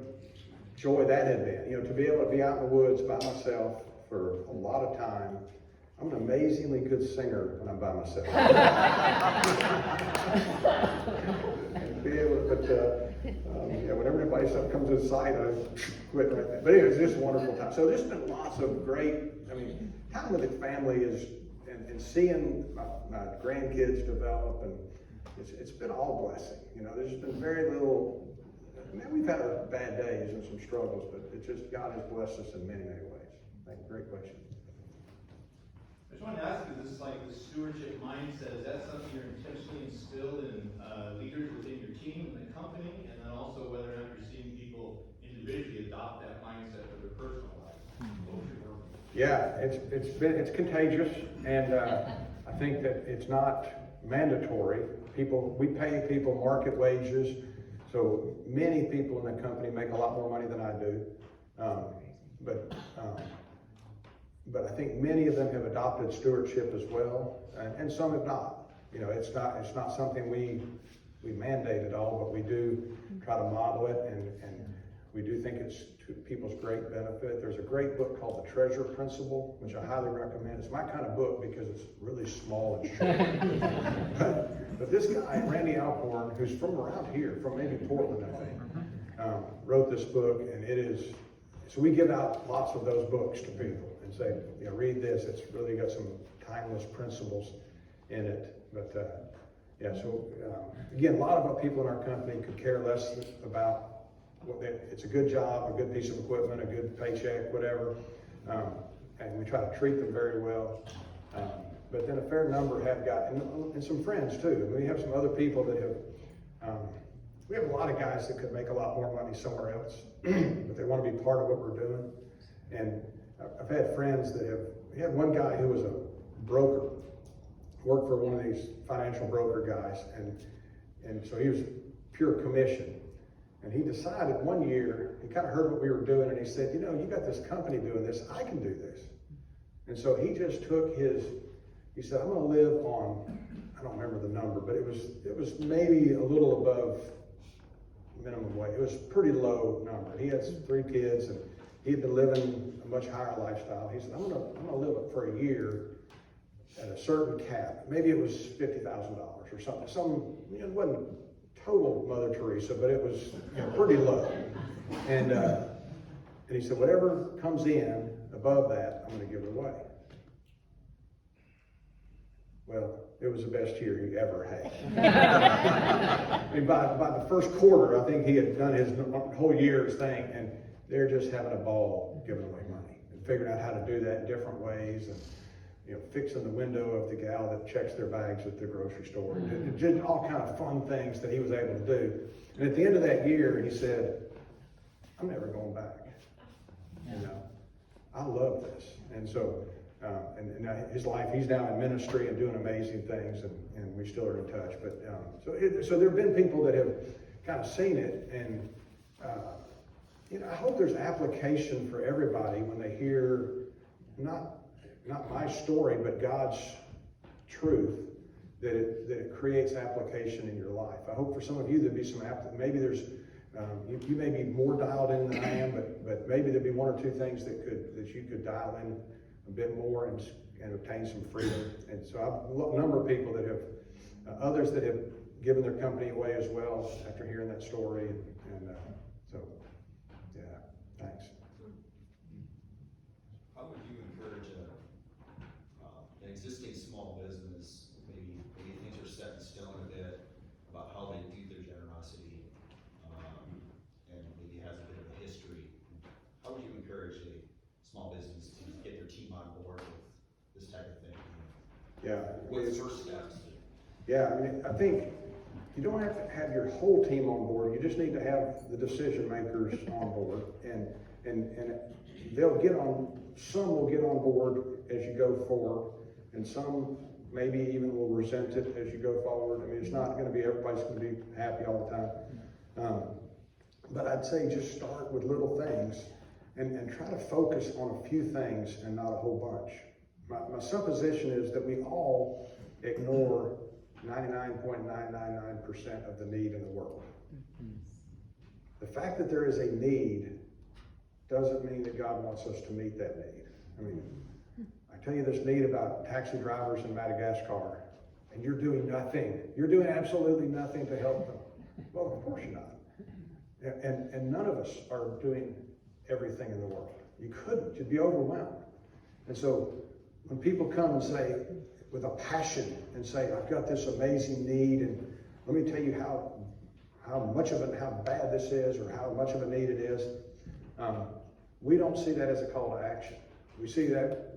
joy that had been, you know, to be able to be out in the woods by myself for a lot of time. I'm an amazingly good singer when I'm by myself. And be able to, yeah, whenever anybody comes in sight, I quit right there. But anyway, it's just a wonderful time. So there's been lots of great, I mean, time with the family is, and seeing my grandkids develop, and it's been all blessing. You know, there's been very little, we've had our bad days and some struggles, but it's just, God has blessed us in many, many ways. Thank you. Great question. I just wanted to ask, is this like the stewardship mindset, is that something you're intentionally instilled in leaders within your team and the company? And then also whether or not you're seeing people individually adopt that mindset for their personal life? What was your work? Yeah, it's contagious, and I think that it's not mandatory. We pay people market wages, so many people in the company make a lot more money than I do. But I think many of them have adopted stewardship as well, and some have not. You know, it's not something we mandate at all, but we do try to model it, and we do think it's to people's great benefit. There's a great book called The Treasure Principle, which I highly recommend. It's my kind of book because it's really small and short. but this guy, Randy Alcorn, who's from around here, from maybe Portland, I think, wrote this book, and it is. So we give out lots of those books to people and say, you know, read this. It's really got some timeless principles in it. But yeah, so again, a lot of our people in our company could care less about it's a good job, a good piece of equipment, a good paycheck, whatever. And we try to treat them very well. But then a fair number have got, and some friends too. We have some other people that have, we have a lot of guys that could make a lot more money somewhere else, but they want to be part of what we're doing. And I've had friends we had one guy who was a broker, worked for one of these financial broker guys, and so he was pure commission. And he decided one year, he kind of heard what we were doing, and he said, you know, you got this company doing this, I can do this. And so he just took he said, I'm gonna live on, I don't remember the number, but it was maybe a little above minimum wage. It was a pretty low number. He had 3 kids, and he had been living a much higher lifestyle. He said, I'm gonna live it for a year at a certain cap. Maybe it was $50,000 or something. It wasn't total Mother Teresa, but it was pretty low. And he said, whatever comes in above that, I'm going to give it away. Well, it was the best year he ever had. I mean, by the first quarter, I think he had done his whole year's thing, and they're just having a ball giving away money and figuring out how to do that in different ways, and fixing the window of the gal that checks their bags at the grocery store. It did all kind of fun things that he was able to do. And at the end of that year, he said, I'm never going back. I love this. And so, and his life, he's now in ministry and doing amazing things, and we still are in touch. But so there have been people that have kind of seen it, and I hope there's application for everybody when they hear not my story, but God's truth, that it creates application in your life. I hope for some of you there'd be some maybe there's you may be more dialed in than I am, but maybe there'd be 1 or 2 things that you could dial in a bit more and obtain some freedom. And so I've a number of people that have others that have given their company away as well after hearing that story, and so yeah, thanks. How would you encourage an existing small business, maybe things are set in stone a bit about how they do their generosity, and maybe has a bit of a history? How would you encourage a small business to get their team on board with this type of thing? Yeah. What's the first steps? Yeah, I mean, I think you don't have to have your whole team on board. You just need to have the decision makers on board, and they'll get on. Some will get on board as you go forward, and some maybe even will resent it as you go forward. I mean, it's not gonna be, everybody's gonna be happy all the time. But I'd say just start with little things and try to focus on a few things and not a whole bunch. My supposition is that we all ignore 99.999% of the need in the world. The fact that there is a need doesn't mean that God wants us to meet that need. I mean, I tell you this need about taxi drivers in Madagascar, and you're doing nothing. You're doing absolutely nothing to help them. Well, of course you're not. And none of us are doing everything in the world. You couldn't. You'd be overwhelmed. And so when people come and say, with a passion, and say, I've got this amazing need, and let me tell you how much of it, how bad this is, or how much of a need it is, we don't see that as a call to action. We see that,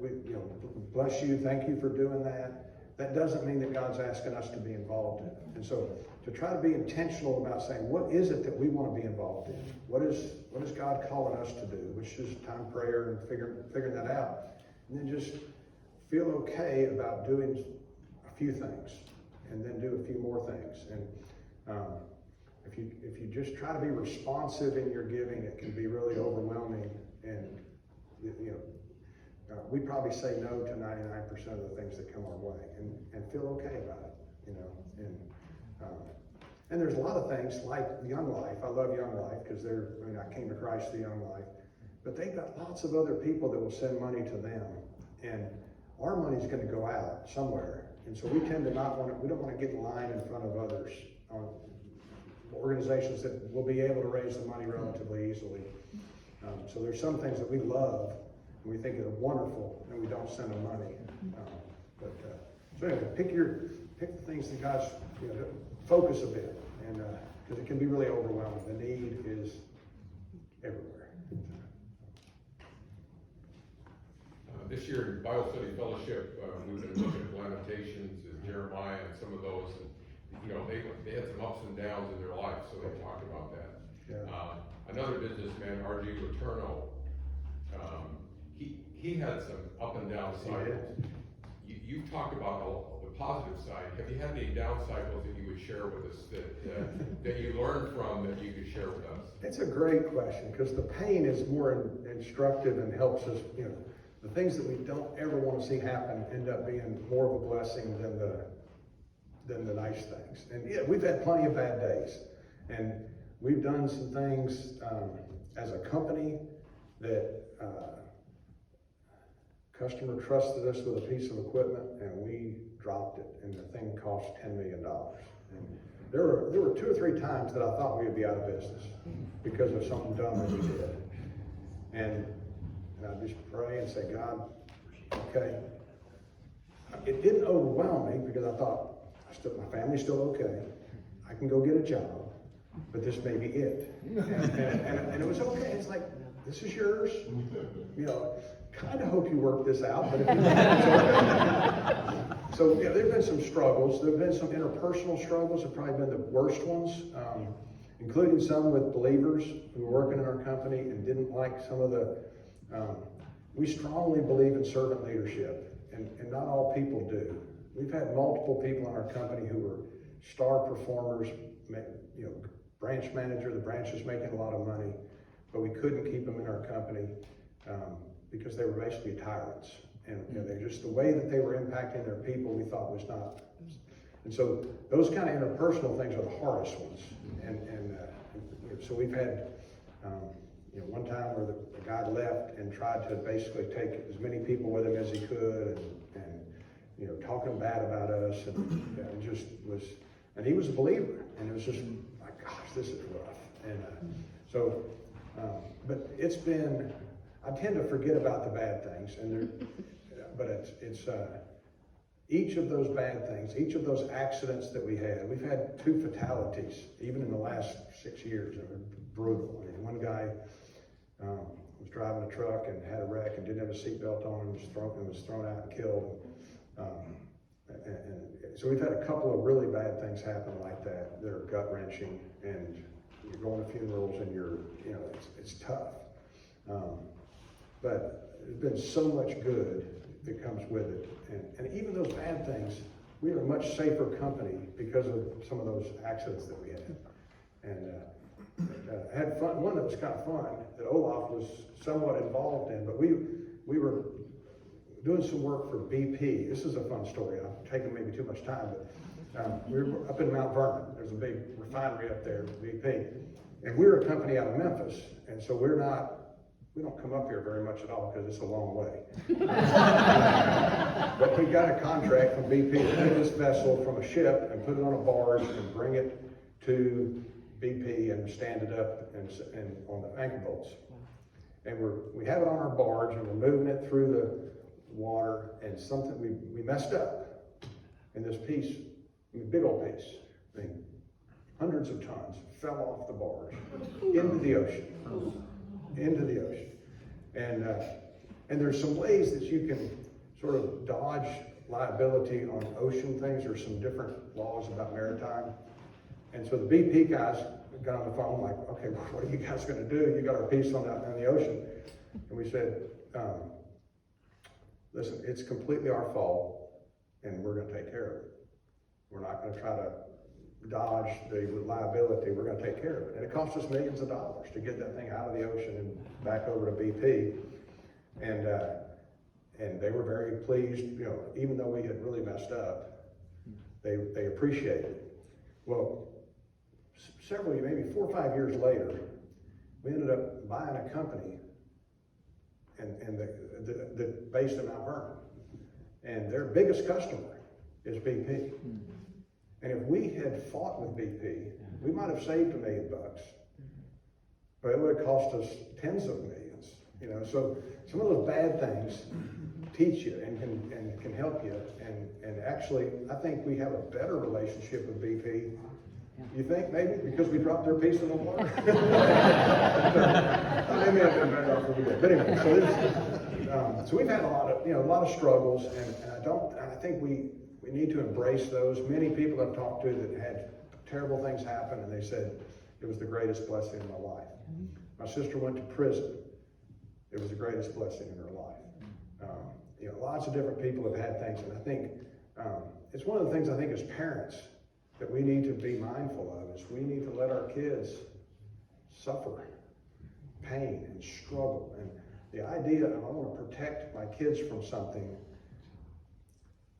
bless you, thank you for doing that. That doesn't mean that God's asking us to be involved in it. And so to try to be intentional about saying, what is it that we want to be involved in? What is God calling us to do? Which is time prayer and figuring that out. And then just feel okay about doing a few things, and then do a few more things. And if you just try to be responsive in your giving, it can be really overwhelming. And we probably say no to 99% of the things that come our way, and feel okay about it. And there's a lot of things like Young Life. I love Young Life because I came to Christ through Young Life, but they've got lots of other people that will send money to them, and our money's going to go out somewhere. And so we tend to we don't want to get in line in front of others on organizations that will be able to raise the money relatively easily. So there's some things that we love and we think are wonderful, and we don't send them money. So anyway, pick the things that God's, focus a bit, and because it can be really overwhelming. The need is everywhere. This year in Bible Study Fellowship, we've been looking at Lamentations and Jeremiah and some of those, and they had some ups and downs in their life, so they talked about that. Yeah. Another businessman, R.G. Letourneau, he had some up and down cycles. You've talked about the positive side. Have you had any down cycles that you would share with us that you learned from that you could share with us? It's a great question, because the pain is more instructive and helps us. The things that we don't ever want to see happen end up being more of a blessing than the nice things. And yeah, we've had plenty of bad days, and we've done some things as a company that customer trusted us with a piece of equipment, and we dropped it, and the thing cost $10 million. And there were 2 or 3 times that I thought we would be out of business because of something dumb that we did. And I just pray and say, God, okay. It didn't overwhelm me because I thought, my family's still okay. I can go get a job, but this may be it. And it was okay. It's like, this is yours. Kind of hope you work this out, but if you don't, it's okay. So yeah, there have been some struggles. There have been some interpersonal struggles have probably been the worst ones, including some with believers who were working in our company and didn't like some of the, we strongly believe in servant leadership, and not all people do. We've had multiple people in our company who were star performers, branch manager, the branch is making a lot of money, but we couldn't keep them in our company because they were basically tyrants. And they just, the way that they were impacting their people, we thought was not. And so those kind of interpersonal things are the hardest ones. And so we've had, one time where the guy left and tried to basically take as many people with him as he could, and talking bad about us, and it just was, and he was a believer, and it was just like, gosh, this is rough. And but it's been, I tend to forget about the bad things, but it's each of those bad things, each of those accidents that we had. We've had 2 fatalities, even in the last 6 years. They were brutal. I mean, one guy was driving a truck and had a wreck and didn't have a seatbelt on, and was thrown out and killed. And so we've had a couple of really bad things happen like that that are gut wrenching, and you're going to funerals and it's tough. But there's been so much good that comes with it. And even those bad things, we are a much safer company because of some of those accidents that we had. And had fun. One that was kind of fun that Olaf was somewhat involved in, but we were doing some work for BP. This is a fun story. I've taken maybe too much time, but we were up in Mount Vernon. There's a big refinery up there, BP. And we're a company out of Memphis, and so we don't come up here very much at all because it's a long way. But we got a contract from BP to take this vessel from a ship and put it on a barge and bring it to BP and stand it up and on the anchor bolts. And we have it on our barge and we're moving it through the water, and something we messed up in this piece, big old piece. I mean, hundreds of tons fell off the barge into the ocean. Into the ocean. And there's some ways that you can sort of dodge liability on ocean things. There's some different laws about maritime. And so the BP guys got on the phone like, okay, what are you guys going to do? You got our piece on the ocean. And we said, listen, it's completely our fault, and we're going to take care of it. We're not going to try to dodge the liability. We're going to take care of it. And it cost us millions of dollars to get that thing out of the ocean and back over to BP. And they were very pleased, you know, even though we had really messed up, they appreciated it. Well, maybe 4 or 5 years later, we ended up buying a company and based in Mount Vernon. And their biggest customer is BP. And if we had fought with BP, we might have saved $1 million, but it would have cost us tens of millions. You know, so some of those bad things teach you and can help you. And actually, I think we have a better relationship with BP. You think maybe because we dropped their piece in the water? Maybe I've been better off with it. But anyway, so we've had a lot of struggles, and I think we need to embrace those. Many people I've talked to that had terrible things happen, and they said it was the greatest blessing in my life. My sister went to prison. It was the greatest blessing in her life. You know, lots of different people have had things, and I think it's one of the things I think as parents that we need to be mindful of is we need to let our kids suffer pain and struggle. And the idea of I want to protect my kids from something,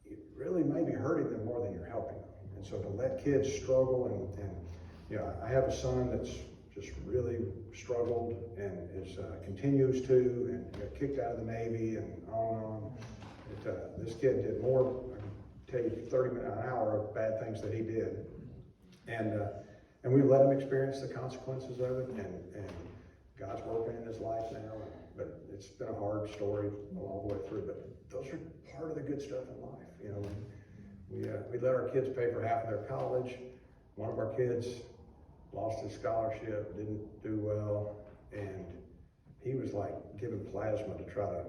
it really may be hurting them more than you're helping them. And so to let kids struggle and you know, I have a son that's just really struggled and continues to, and got kicked out of the Navy and on. This kid did more, I can tell you 30 minutes an hour of bad things that he did. And we let him experience the consequences of it, and God's working in his life now. But it's been a hard story all the way through, but those are part of the good stuff in life. You know, we let our kids pay for half of their college. One of our kids lost his scholarship, didn't do well, and he was like giving plasma to try to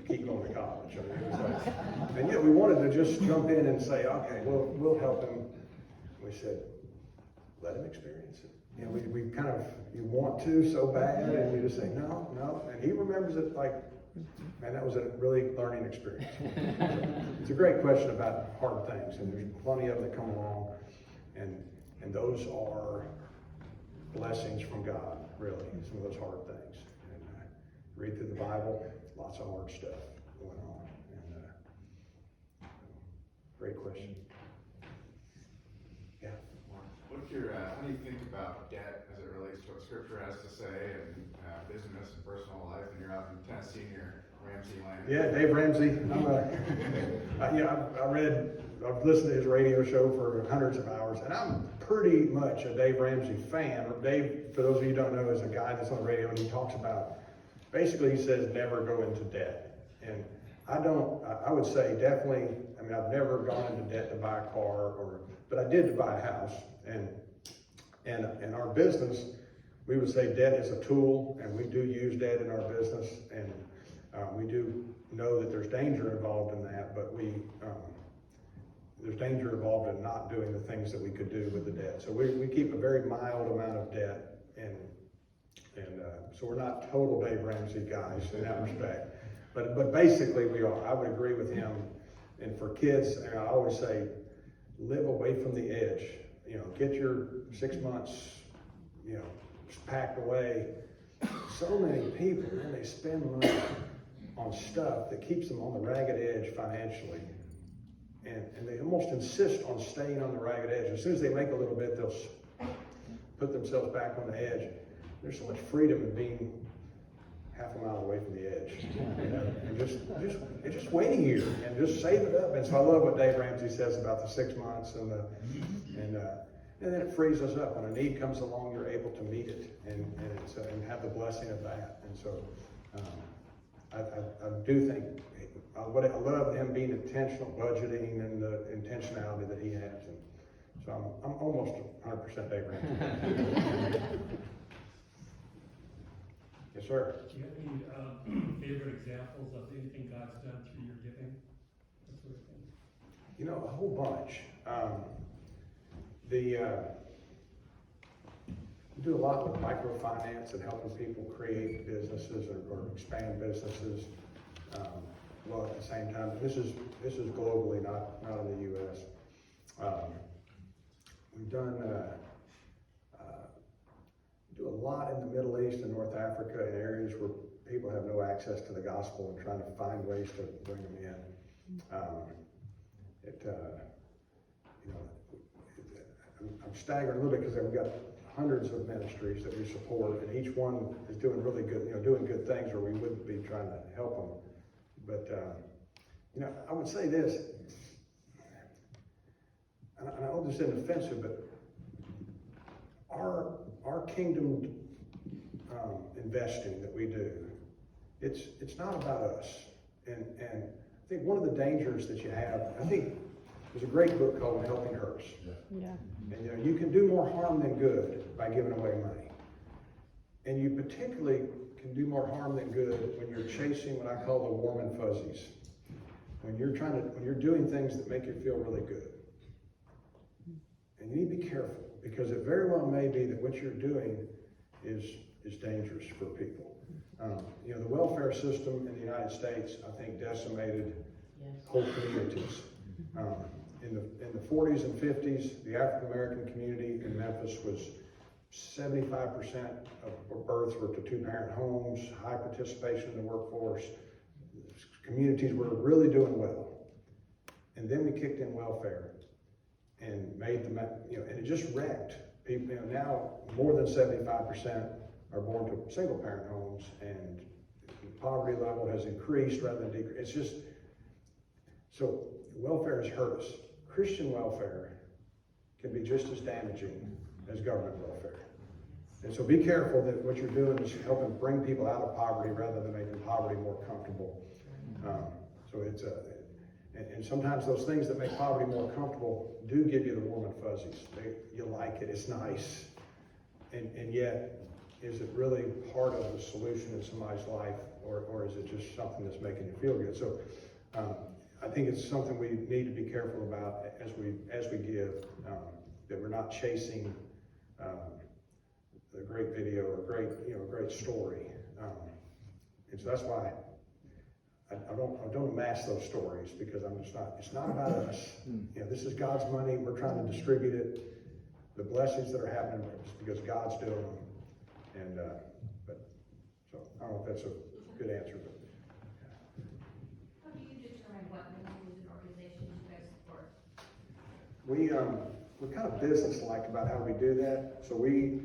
keep going to college. I mean, it was like, and yet we wanted to just jump in and say, okay, we'll help him. We said, let him experience it. You know, we kind of, you want to so bad, and you just say, no. And he remembers it like, man, that was a really learning experience. It's a great question about hard things, and there's plenty of them that come along, and those are blessings from God, really, some of those hard things. And read through the Bible, lots of hard stuff going on. And great question. Yeah. What's your, how do you think about debt as it relates to what Scripture has to say and business and personal life? And you're out in Tennessee near Ramsey land. Yeah, Dave Ramsey. I've listened to his radio show for hundreds of hours, and I'm pretty much a Dave Ramsey fan. Dave, for those of you who don't know, is a guy that's on the radio, and he talks about, basically he says never go into debt. And I would say definitely, I mean, I've never gone into debt to buy a car, but I did to buy a house. And in our business, we would say debt is a tool, and we do use debt in our business, and we do know that there's danger involved in that, but there's danger involved in not doing the things that we could do with the debt. So we keep a very mild amount of debt, and so we're not total Dave Ramsey guys in that respect. But basically we are. I would agree with him. And for kids, and I always say, live away from the edge. You know, get your 6 months, you know, packed away. So many people, man, they spend money on stuff that keeps them on the ragged edge financially. And they almost insist on staying on the ragged edge. As soon as they make a little bit, they'll put themselves back on the edge. There's so much freedom in being half a mile away from the edge, you know, and just waiting here and just save it up. And so I love what Dave Ramsey says about the 6 months and then it frees us up. When a need comes along, you're able to meet it and have the blessing of that. And so I do think I love him being intentional, budgeting and the intentionality that he has. And so I'm almost 100% Dave Ramsey. Yes, sir. Do you have any favorite examples of anything God's done through your giving? That sort of thing? You know, a whole bunch. We do a lot with microfinance and helping people create businesses or expand businesses. Well, at the same time, this is globally, not in the U.S. We've done do a lot in the Middle East and North Africa in areas where people have no access to the gospel and trying to find ways to bring them in. You know, I'm staggered a little bit because we've got hundreds of ministries that we support, and each one is doing really good, you know, doing good things, or we wouldn't be trying to help them. But you know, I would say this, and I hope this isn't offensive, but our kingdom investing that we do, it's not about us. And I think one of the dangers that you have, I think there's a great book called Helping Hurts. Yeah. And you know, you can do more harm than good by giving away money. And you particularly can do more harm than good when you're chasing what I call the warm and fuzzies. When you're doing things that make you feel really good. And you need to be careful, because it very well may be that what you're doing is dangerous for people. You know, the welfare system in the United States, I think, decimated whole communities. In the 40s and 50s, the African American community in Memphis was 75% of births were to two-parent homes, high participation in the workforce. Communities were really doing well. And then we kicked in welfare and made them, you know, and it just wrecked people. You know, now more than 75% are born to single-parent homes, and the poverty level has increased rather than decreased. It's just, so welfare has hurt us. Christian welfare can be just as damaging as government welfare. And so be careful that what you're doing is helping bring people out of poverty rather than making poverty more comfortable. So it's and sometimes those things that make poverty more comfortable do give you the warm and fuzzies. You like it, it's nice. And yet, is it really part of the solution in somebody's life, or is it just something that's making you feel good? So I think it's something we need to be careful about as we give, that we're not chasing a great video or a great story. And so that's why I don't amass those stories, because it's not about us. You know, this is God's money. We're trying to distribute it. The blessings that are happening is because God's doing them. And, so I don't know if that's a good answer, but. How do you determine what ministries and organizations you guys support? We're kind of business-like about how we do that. So we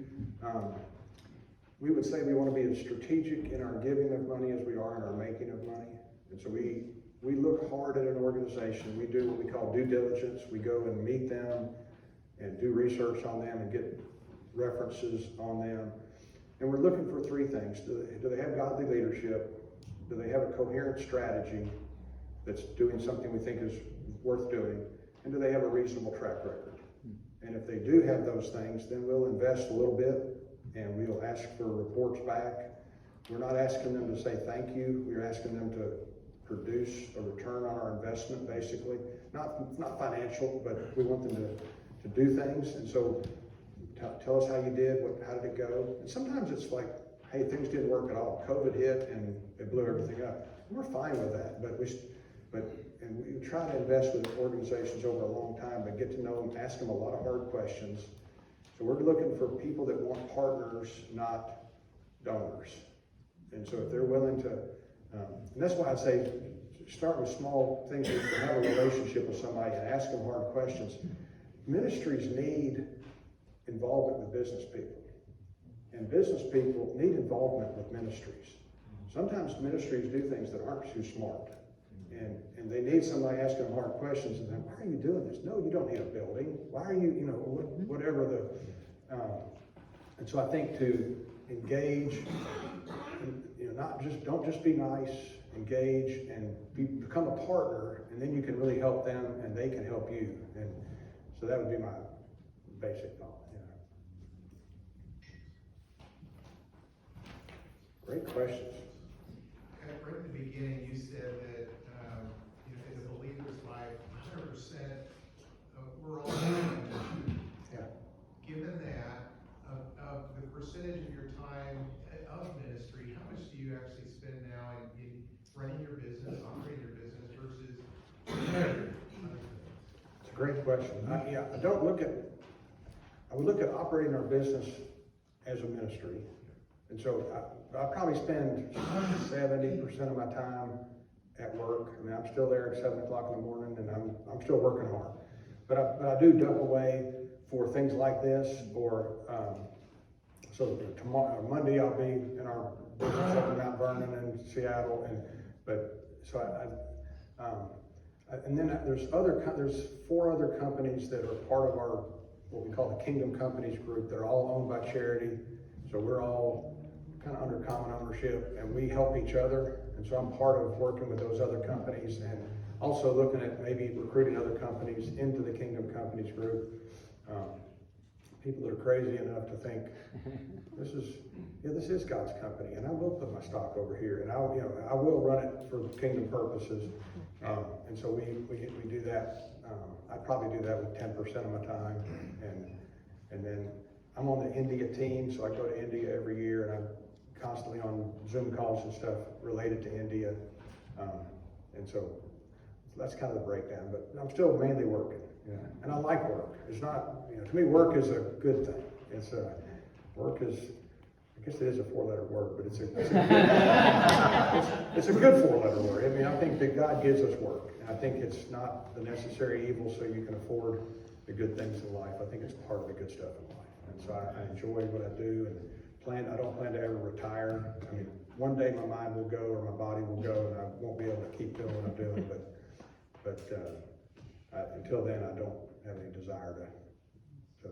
would say we want to be as strategic in our giving of money as we are in our making of money. And so we look hard at an organization. We do what we call due diligence. We go and meet them and do research on them and get references on them. And we're looking for three things. Do they have godly leadership? Do they have a coherent strategy that's doing something we think is worth doing? And do they have a reasonable track record? And if they do have those things, then we'll invest a little bit and we'll ask for reports back. We're not asking them to say thank you. We're asking them to produce a return on our investment, basically. Not financial, but we want them to do things. And so tell us how you did, how did it go? And sometimes it's like, hey, things didn't work at all. COVID hit and it blew everything up. we're fine with that, and we try to invest with organizations over a long time, but get to know them, ask them a lot of hard questions. So we're looking for people that want partners, not donors. And so if they're willing to, and that's why I say, start with small things where you can have a relationship with somebody and ask them hard questions. Ministries need involvement with business people. And business people need involvement with ministries. Sometimes ministries do things that aren't too smart. And they need somebody asking them hard questions and then, why are you doing this? No, you don't need a building. Why are you, whatever the, and so I think to engage, don't just be nice, engage and become a partner, and then you can really help them and they can help you. And so that would be my basic thought. Great questions. Right at the beginning, you said that, in a believer's life, 100%, we're all Yeah. Given that, of the percentage of your time of ministry, how much do you actually spend now in running your business, operating your business versus other things? It's a great question. I would look at operating our business as a ministry. And so I probably spend 70% of my time at work. I mean, I'm still there at 7 o'clock in the morning and I'm still working hard. But I do duck away for things like this, or so tomorrow, Monday, I'll be in our business up in Mount Vernon in Seattle, and then there's 4 other companies that are part of our, what we call the Kingdom Companies group. They're all owned by charity, so we're all kind of under common ownership, and we help each other. And so I'm part of working with those other companies, and also looking at maybe recruiting other companies into the Kingdom Companies group. People that are crazy enough to think this is God's company, and I will put my stock over here, and I will run it for kingdom purposes. And so we do that. I probably do that with 10% of my time, and then I'm on the India team, so I go to India every year, and I'm constantly on Zoom calls and stuff related to India. And so that's kind of the breakdown, but I'm still mainly working, and I like work. It's not, to me, work is a good thing. Work is, I guess it is a 4-letter word, but it's a good 4-letter word. I mean, I think that God gives us work, and I think it's not the necessary evil so you can afford the good things in life. I think it's part of the good stuff in life. And so I enjoy what I do, and I don't plan to ever retire. I mean, one day my mind will go or my body will go, and I won't be able to keep doing what I'm doing, but until then, I don't have any desire to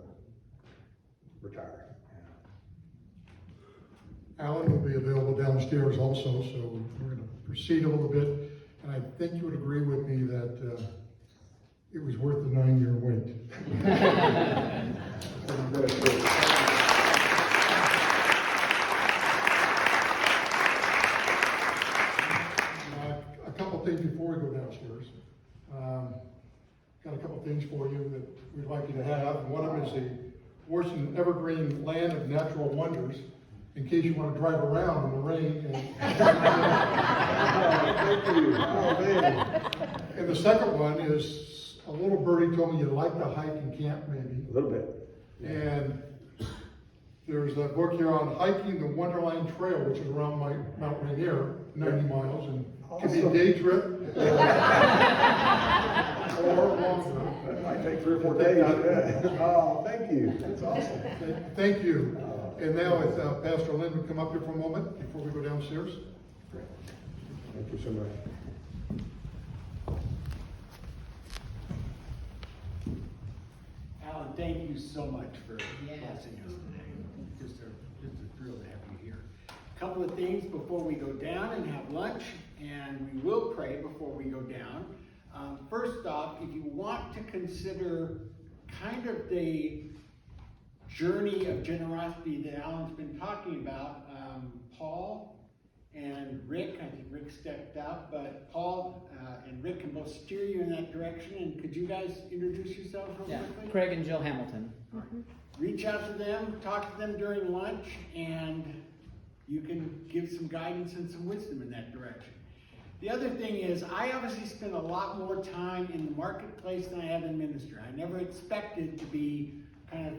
retire. Alan will be available downstairs also, so we're going to proceed a little bit. And I think you would agree with me that it was worth the 9-year wait. A couple things before we go downstairs. Got a couple things for you that we'd like you to have. One of them is the Washington Evergreen Land of Natural Wonders, in case you want to drive around in the rain. And the second one is a little birdie told me you like to hike and camp, maybe. A little bit. And there's a book here on hiking the Wonderland Trail, which is around Mount Rainier, 90 miles, and it can be a day trip or longer. That might take 3 or 4 days. Oh, thank you. That's awesome. Thank you. And now if Pastor Lynn would come up here for a moment before we go downstairs. Thank you so much. Alan, thank you so much for blessing us today. Just a thrill to have you here. A couple of things before we go down and have lunch, and we will pray before we go down. First off, if you want to consider kind of the journey of generosity that Alan's been talking about, Paul and Rick, I think Rick stepped out, but Paul and Rick can both steer you in that direction. And could you guys introduce yourselves real quickly? Craig and Jill Hamilton. Reach out to them, talk to them during lunch, and you can give some guidance and some wisdom in that direction. The other thing is, I obviously spend a lot more time in the marketplace than I have in ministry. I never expected to be kind of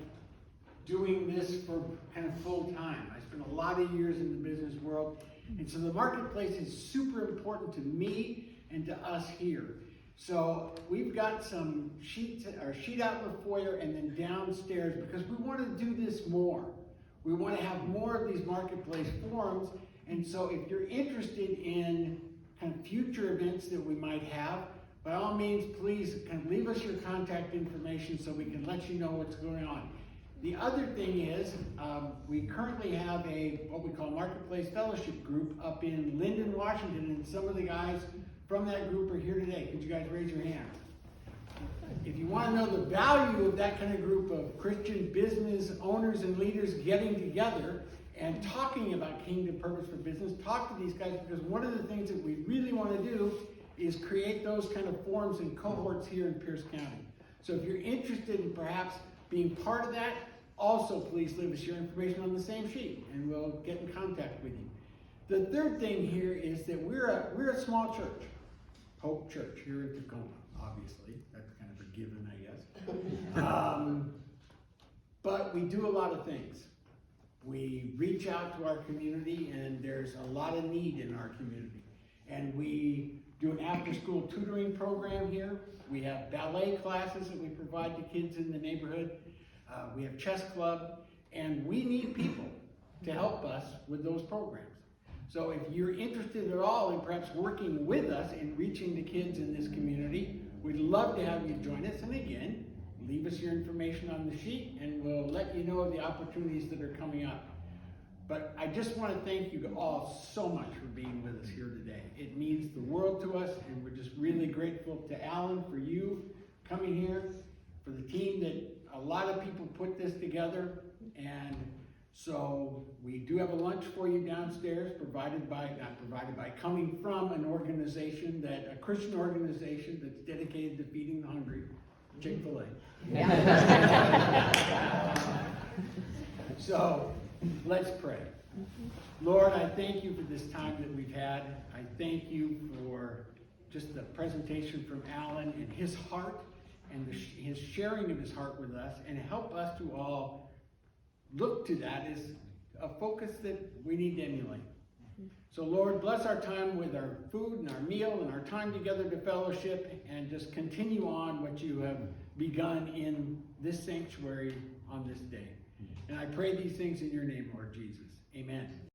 doing this for kind of full time. I spent a lot of years in the business world, and so the marketplace is super important to me and to us here. So we've got some sheet out in the foyer and then downstairs, because we want to do this more. We want to have more of these marketplace forums, and so if you're interested in kind of future events that we might have, by all means, please kind of leave us your contact information so we can let you know what's going on. The other thing is, we currently have what we call Marketplace Fellowship Group up in Linden, Washington, and some of the guys from that group are here today. Could you guys raise your hands? If you want to know the value of that kind of group of Christian business owners and leaders getting together and talking about kingdom purpose for business, talk to these guys, because one of the things that we really want to do is create those kind of forums and cohorts here in Pierce County. So if you're interested in perhaps being part of that, also please leave us your information on the same sheet and we'll get in contact with you. The third thing here is that we're a small church, Hope Church here in Tacoma, obviously. That's kind of a given, I guess. But we do a lot of things. We reach out to our community, and there's a lot of need in our community. And we do an after-school tutoring program here. We have ballet classes that we provide to kids in the neighborhood. We have chess club, and we need people to help us with those programs. So if you're interested at all in perhaps working with us in reaching the kids in this community, we'd love to have you join us. And again, leave us your information on the sheet and we'll let you know of the opportunities that are coming up. But I just want to thank you all so much for being with us here today. It means the world to us, and we're just really grateful to Alan for you coming here, for the team that a lot of people put this together. And so we do have a lunch for you downstairs, coming from an organization, a Christian organization that's dedicated to feeding the hungry, Chick-fil-A. So let's pray. Lord, I thank you for this time that we've had. I thank you for just the presentation from Alan and his heart and his sharing of his heart with us, and help us to all look to that as a focus that we need to emulate. So Lord, bless our time with our food and our meal and our time together to fellowship, and just continue on what you have begun in this sanctuary on this day. And I pray these things in your name, Lord Jesus. Amen.